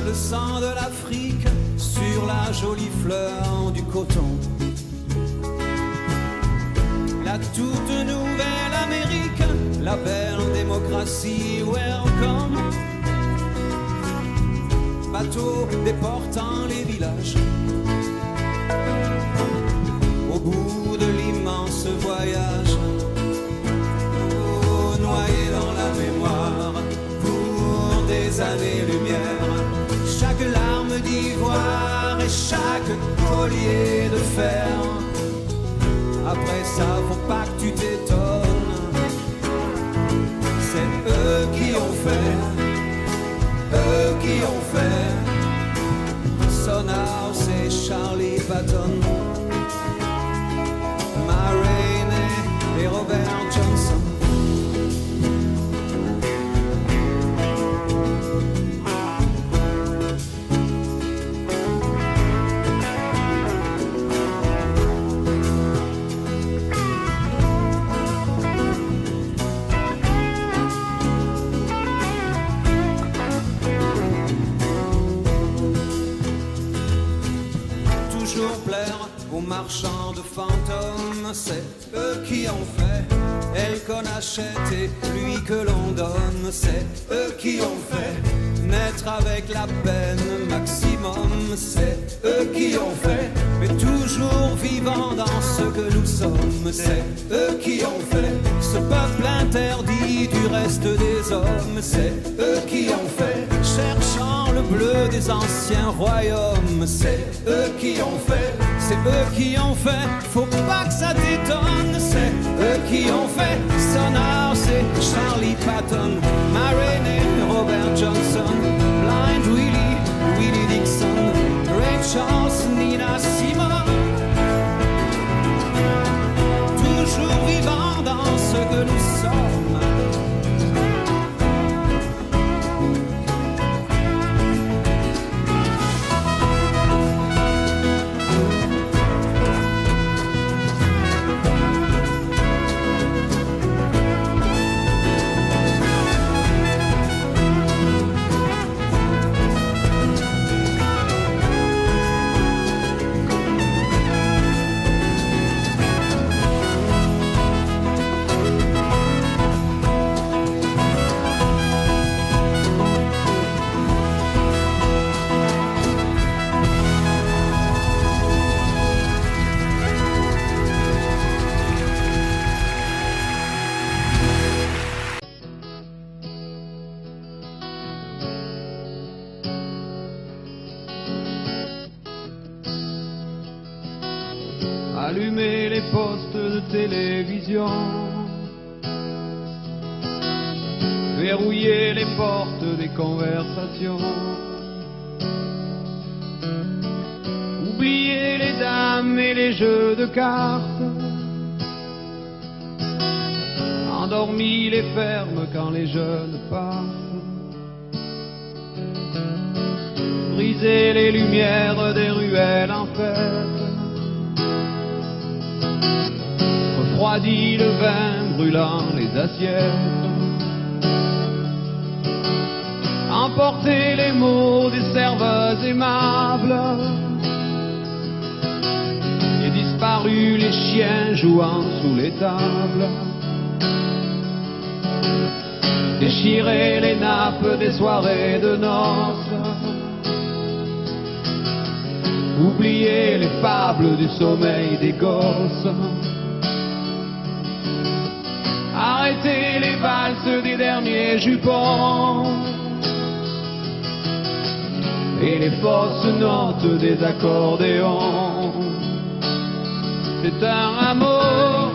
Le sang de l'Afrique sur la jolie fleur du coton. La toute nouvelle Amérique, la belle démocratie, welcome. Bateau déportant les villages. Au bout de l'immense voyage, oh, noyé dans la mémoire pour des années-lumière. Chaque larme d'ivoire et chaque collier de fer. Après ça, faut pas que tu t'étonnes. C'est eux qui ont fait. Sonar, c'est Charlie Patton, Ma Rainey et Robert Johnson. Aux marchands de fantômes, c'est eux qui ont fait. Elle qu'on achète et lui que l'on donne, c'est eux qui ont fait. Naître avec la peine maximum, c'est eux qui ont fait. Mais toujours vivant dans ce que nous sommes, c'est eux qui ont fait. Ce peuple interdit du reste des hommes, c'est eux qui ont fait. Cherchant le bleu des anciens royaumes, c'est eux qui ont fait. C'est eux qui ont fait, faut pas que ça t'étonne. C'est eux qui ont fait. Sonar, c'est Charlie Patton, Ma Rainey, Robert Johnson, Blind Willie, Willie Dixon, Ray Charles, Nina Simone. Toujours vivant dans ce que nous sommes. Allumer les postes de télévision, verrouiller les portes des conversations, oublier les dames et les jeux de cartes, endormir les fermes quand les jeunes partent, briser les lumières des ruelles en fête, refroidit le vin brûlant les assiettes, emporter les mots des serveuses aimables, et disparu les chiens jouant sous les tables, déchirer les nappes des soirées de noces, oublier les fables du sommeil des gosses, arrêter les valses des derniers jupons et les fausses notes des accordéons. C'est un amour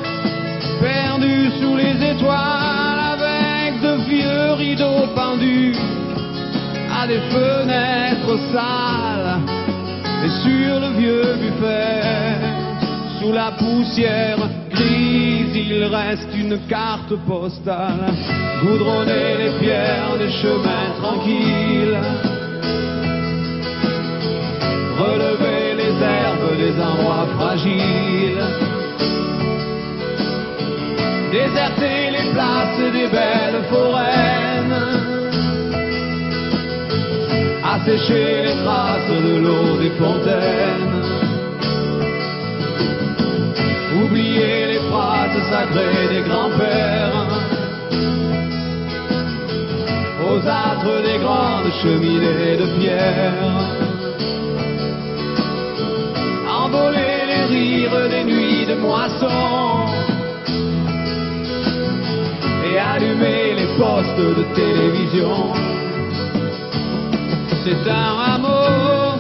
perdu sous les étoiles, avec de vieux rideaux pendus à des fenêtres sales. Et sur le vieux buffet, sous la poussière grise, il reste une carte postale, goudronner les pierres des chemins tranquilles, relever les herbes des endroits fragiles, déserter les places des belles foraines, assécher les traces de l'eau des fontaines, oublier les phrases sacrées des grands-pères, aux âtres des grandes cheminées de pierre, envoler les rires des nuits de moisson et allumer les postes de télévision. C'est un amour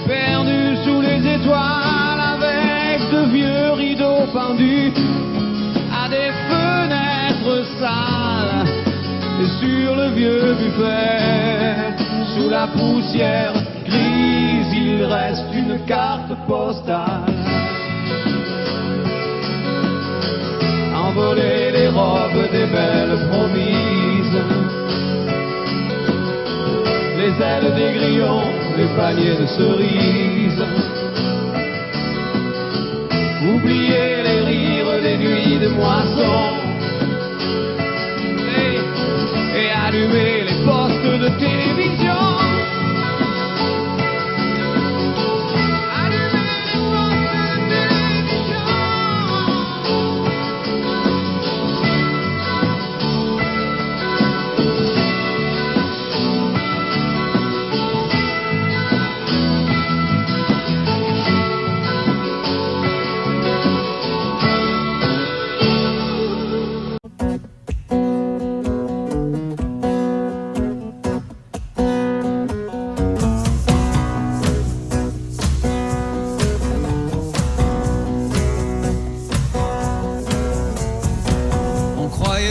perdu sous les étoiles, avec de vieux rideaux pendus à des fenêtres sales. Et sur le vieux buffet, sous la poussière grise, il reste une carte postale. Envoler les robes des belles promises, les ailes des grillons, les paniers de cerises, oublier les rires des nuits de moisson et allumer les postes de télévision.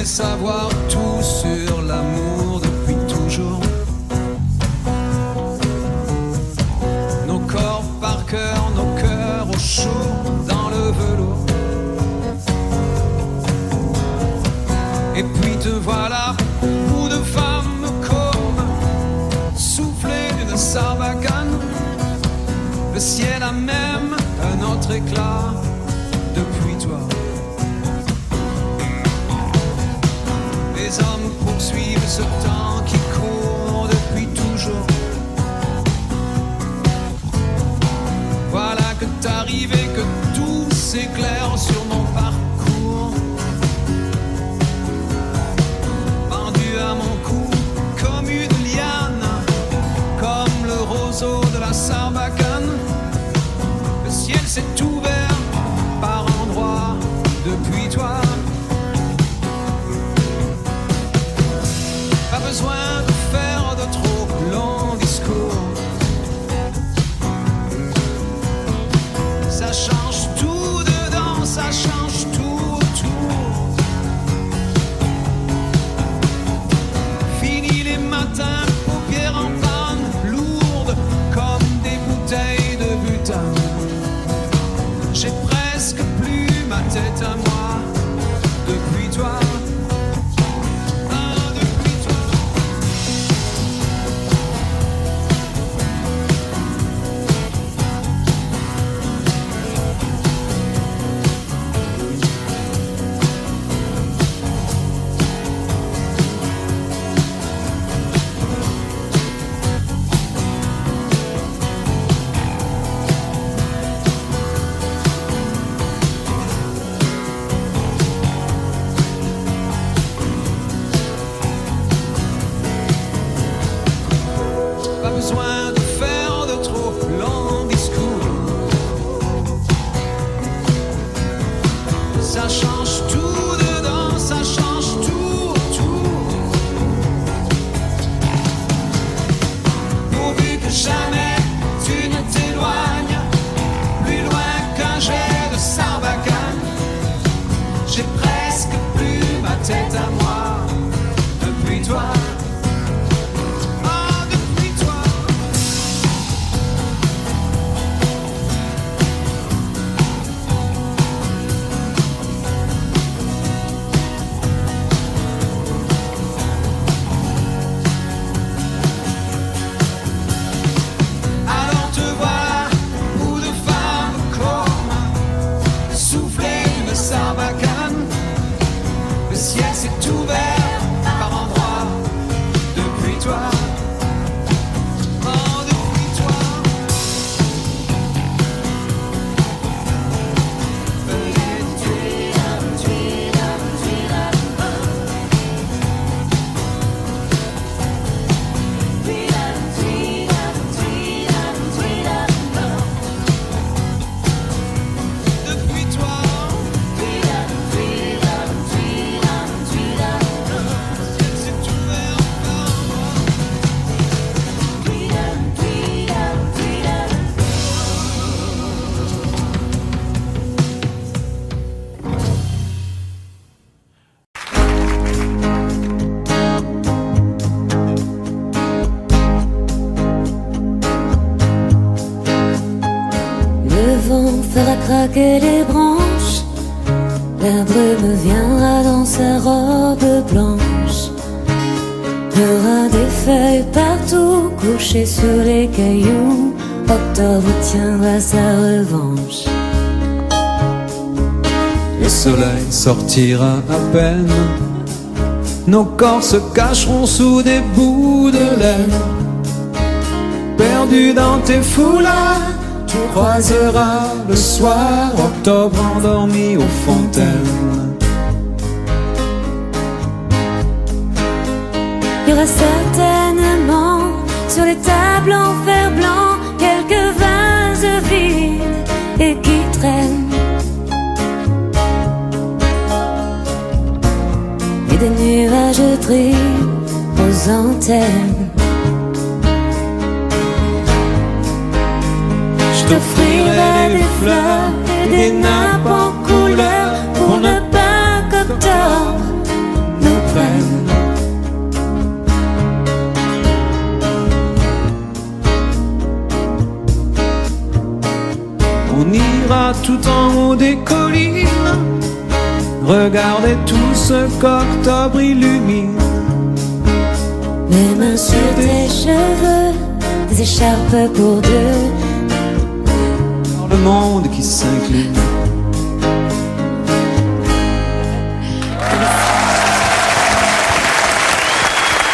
Savoir tout sur l'amour depuis toujours. Nos corps par cœur, nos cœurs au chaud dans le velours. Et puis te voilà, bout de femme comme soufflé d'une sarbacane. Le ciel a même un autre éclat depuis toi. Les hommes poursuivent ce temps qui court depuis toujours. Voilà que t'arrives et que tout s'éclaire sur mon parcours. Pendu à mon cou comme une liane, comme le roseau de la sarbacane. Le ciel s'est ouvert par endroits depuis toi. besoin de faire de trop longs discours. Ça change tout dedans, ça change tout autour. Pourvu que jamais tu ne t'éloignes plus loin qu'un jet de Sarbacane. J'ai presque plus ma tête à moi depuis toi. Craquer les branches, la brume viendra dans sa robe blanche. Il y aura des feuilles partout couchées sur les cailloux. Octobre tiendra sa revanche. Le soleil sortira à peine, nos corps se cacheront sous des bouts de laine. Perdus dans tes foulards, tu croiseras le soir octobre endormi aux fontaines. Il y aura certainement sur les tables en fer blanc quelques vases vides et qui traînent, et des nuages gris aux antennes. Je t'offrirai des fleurs et des nappes en couleur pour ne pas qu'octobre nous prenne. On ira tout en haut des collines, regardez tout ce qu'octobre illumine. Mes mains sur tes cheveux, des écharpes pour deux, le monde qui s'incline.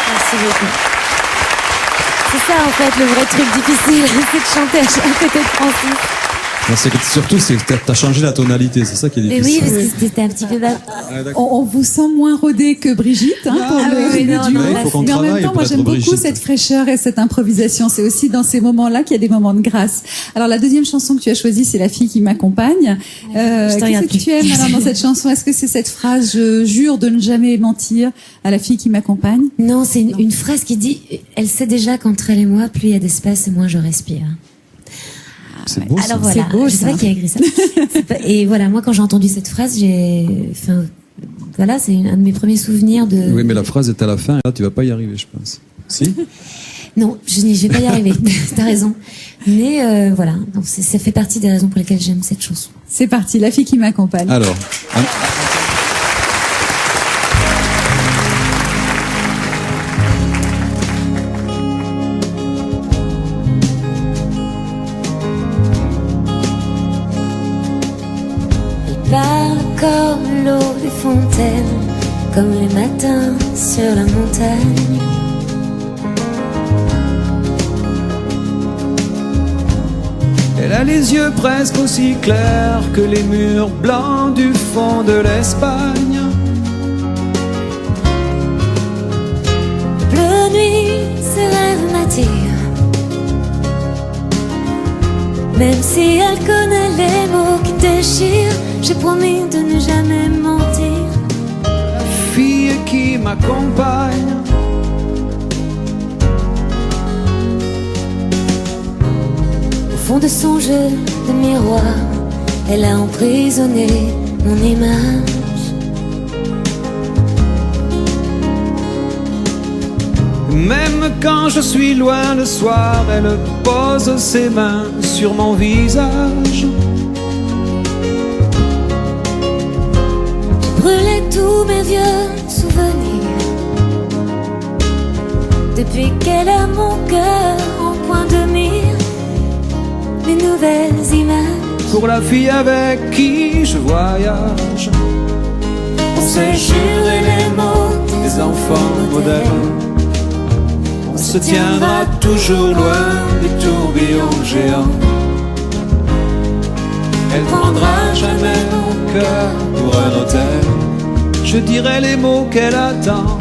Merci beaucoup. C'est ça en fait le vrai truc difficile, c'est de chanter à côté de Francis. Non, surtout, t'as changé la tonalité, c'est ça qui est difficile. Mais oui, parce que c'était un petit peu bas. On vous sent moins rodé que Brigitte pour le duo. Il faut qu'on Mais en même travaille temps, pour moi être j'aime beaucoup Brigitte. cette fraîcheur et cette improvisation. C'est aussi dans ces moments-là qu'il y a des moments de grâce. Alors la deuxième chanson que tu as choisie, c'est La fille qui m'accompagne. Qu'est-ce que tu aimes alors dans cette chanson? Est-ce que c'est cette phrase « Je jure de ne jamais mentir à la fille qui m'accompagne » Non, c'est une phrase qui dit « Elle sait déjà qu'entre elle et moi, plus il y a d'espace et moins je respire ». C'est beau, ça. Alors voilà, C'est beau, je sais pas qui a écrit ça. Et voilà, moi quand j'ai entendu cette phrase, voilà, c'est un de mes premiers souvenirs de... Oui, mais la phrase est à la fin, et là tu vas pas y arriver, je pense. Si? Non, je vais pas y arriver, t'as raison. Mais voilà, donc ça fait partie des raisons pour lesquelles j'aime cette chanson. C'est parti, La fille qui m'accompagne. Alors, Parle comme l'eau des fontaines, comme les matins sur la montagne. Elle a les yeux presque aussi clairs que les murs blancs du fond de l'Espagne. Bleu nuit, ses rêves m'attirent, Même si elle connaît les mots qui déchirent, j'ai promis de ne jamais mentir. La fille qui m'accompagne, au fond de son jeu de miroir, elle a emprisonné mon image. même quand je suis loin le soir, elle pose ses mains sur mon visage. Brûler tous mes vieux souvenirs depuis qu'elle a mon cœur en point de mire. Les nouvelles images Pour la fille avec qui je voyage, on s'est juré les mots des enfants modernes. On se tiendra toujours loin des tourbillons géants. Elle prendra jamais mon cœur pour un hôtel. Je dirai les mots qu'elle attend.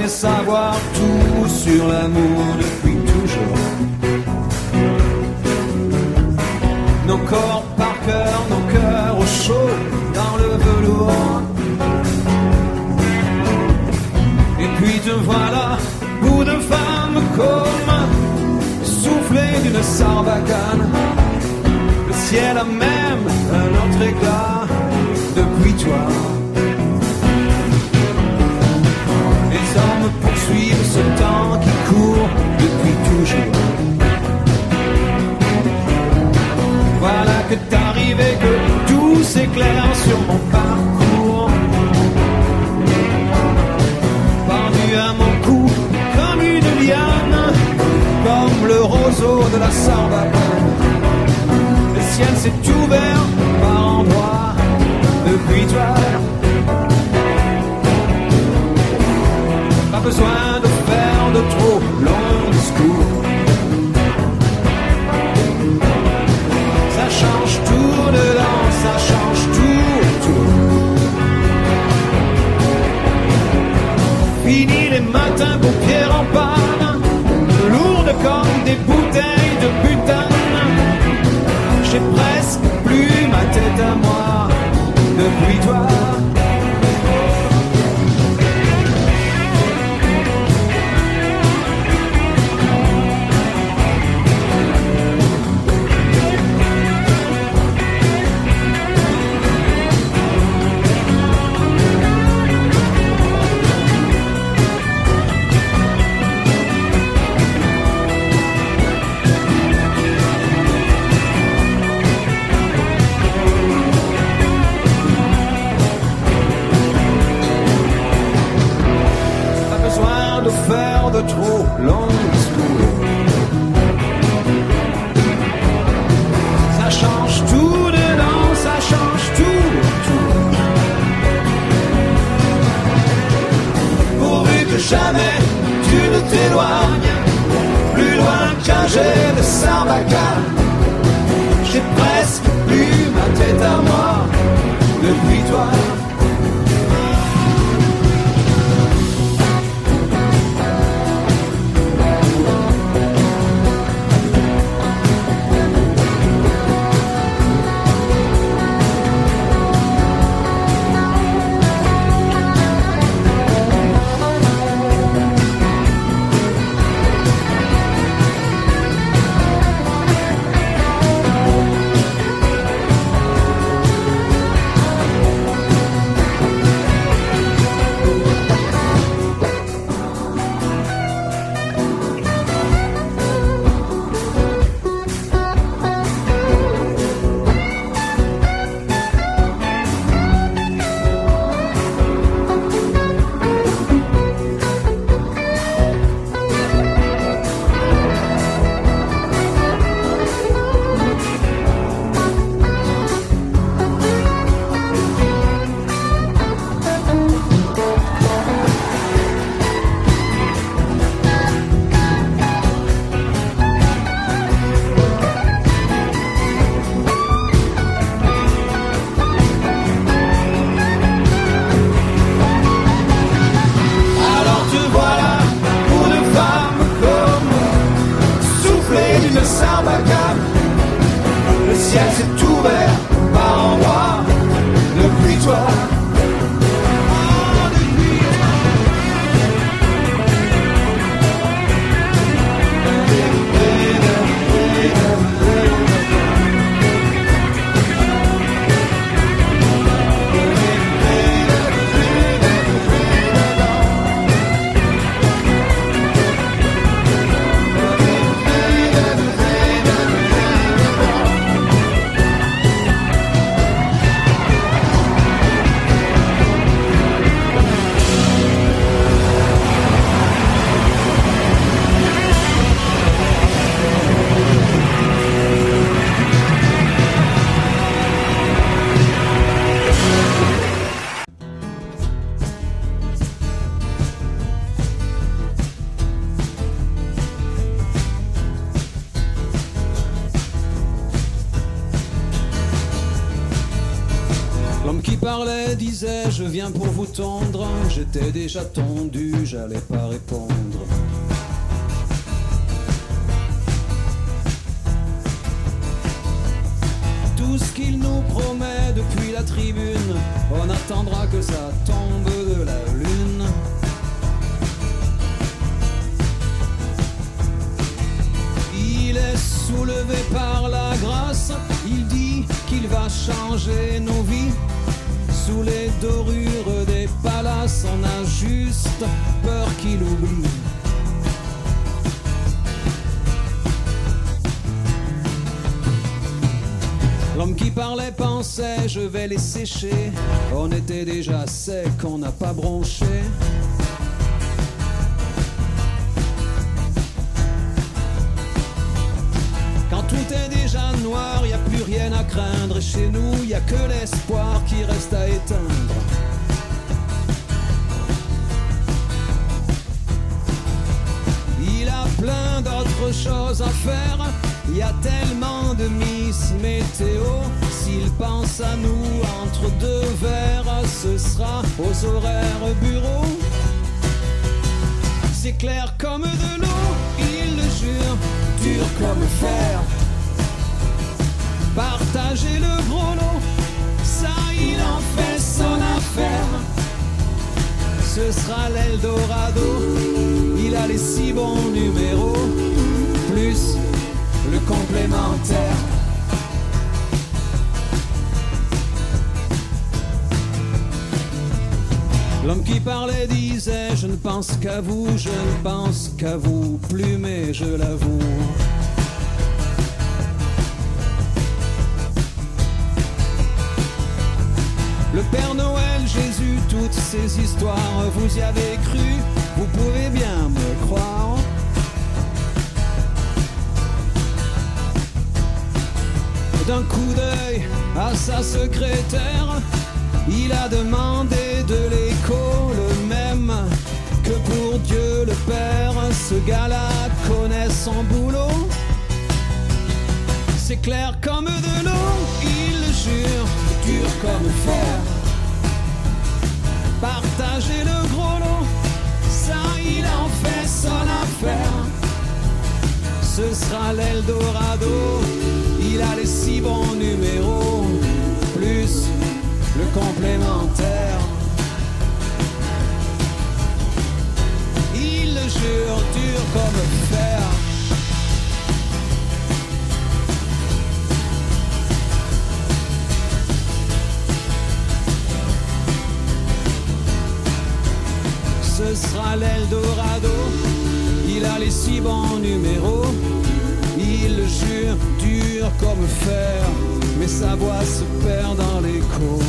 croyais savoir tout sur l'amour depuis toujours. Nos corps par cœur, nos cœurs au chaud dans le velours. Et puis te voilà, bout de femme comme soufflé d'une sarbacane. Le ciel a même un autre éclat depuis toi. Les hommes poursuivent ce temps qui court depuis toujours. Voilà que t'arrives et que tout s'éclaire sur mon parcours. Pendu à mon cou comme une liane, comme le roseau de la sarbacane. Le ciel s'est ouvert par endroits depuis toi. Pas besoin de faire de trop longs discours. Ça change tout dedans, ça change tout autour. Fini les matins paupières en panne, lourdes comme des bouteilles de butane. J'ai presque plus ma tête à moi depuis toi. Faire de trop longs discours. Ça change tout dedans, ça change tout autour. Pourvu que jamais tu ne t'éloignes plus loin qu'un jet de sarbacane. J'ai presque plus ma tête à moi depuis toi. parlait disait je viens pour vous tondre. J'étais déjà tondu, j'allais pas répondre. Tout ce qu'il nous promet depuis la tribune, on attendra que ça tombe de la lune. Il est soulevé par la grâce, il dit qu'il va changer nos vies. Sous les dorures des palaces, on a juste peur qu'il oublie. L'homme qui parlait pensait je vais les sécher. On était déjà sec, on n'a pas bronché. Quand tout est déjà noir, y a plus rien à craindre. Et chez nous, y a que l'espoir qui reste à éteindre. Il a plein d'autres choses à faire. Y a tellement de Miss Météo. S'il pense à nous entre deux verres, ce sera aux horaires bureau. C'est clair comme de l'eau, il le jure, dur comme fer. Partager le gros lot, ça il en fait son affaire. Ce sera l'Eldorado, il a les 6 bons numéros, plus le complémentaire. L'homme qui parlait disait je ne pense qu'à vous, je ne pense qu'à vous, plus mais je l'avoue. Le Père Noël, Jésus, toutes ces histoires, vous y avez cru, vous pouvez bien me croire. D'un coup d'œil à sa secrétaire, il a demandé de l'écho le même que pour Dieu le Père. Ce gars-là connaît son boulot. C'est clair comme de l'eau, il le jure, dur comme fer. Partager le gros lot, ça il en fait son affaire. Ce sera l'Eldorado, il a les 6 bons numéros, plus le complémentaire. Il le jure, dur comme fer. Ce sera l'Eldorado, il a les 6 bons numéros. Il le jure, dur comme fer, mais sa voix se perd dans l'écho.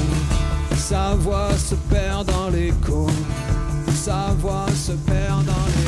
Sa voix se perd dans l'écho. Sa voix se perd dans l'écho.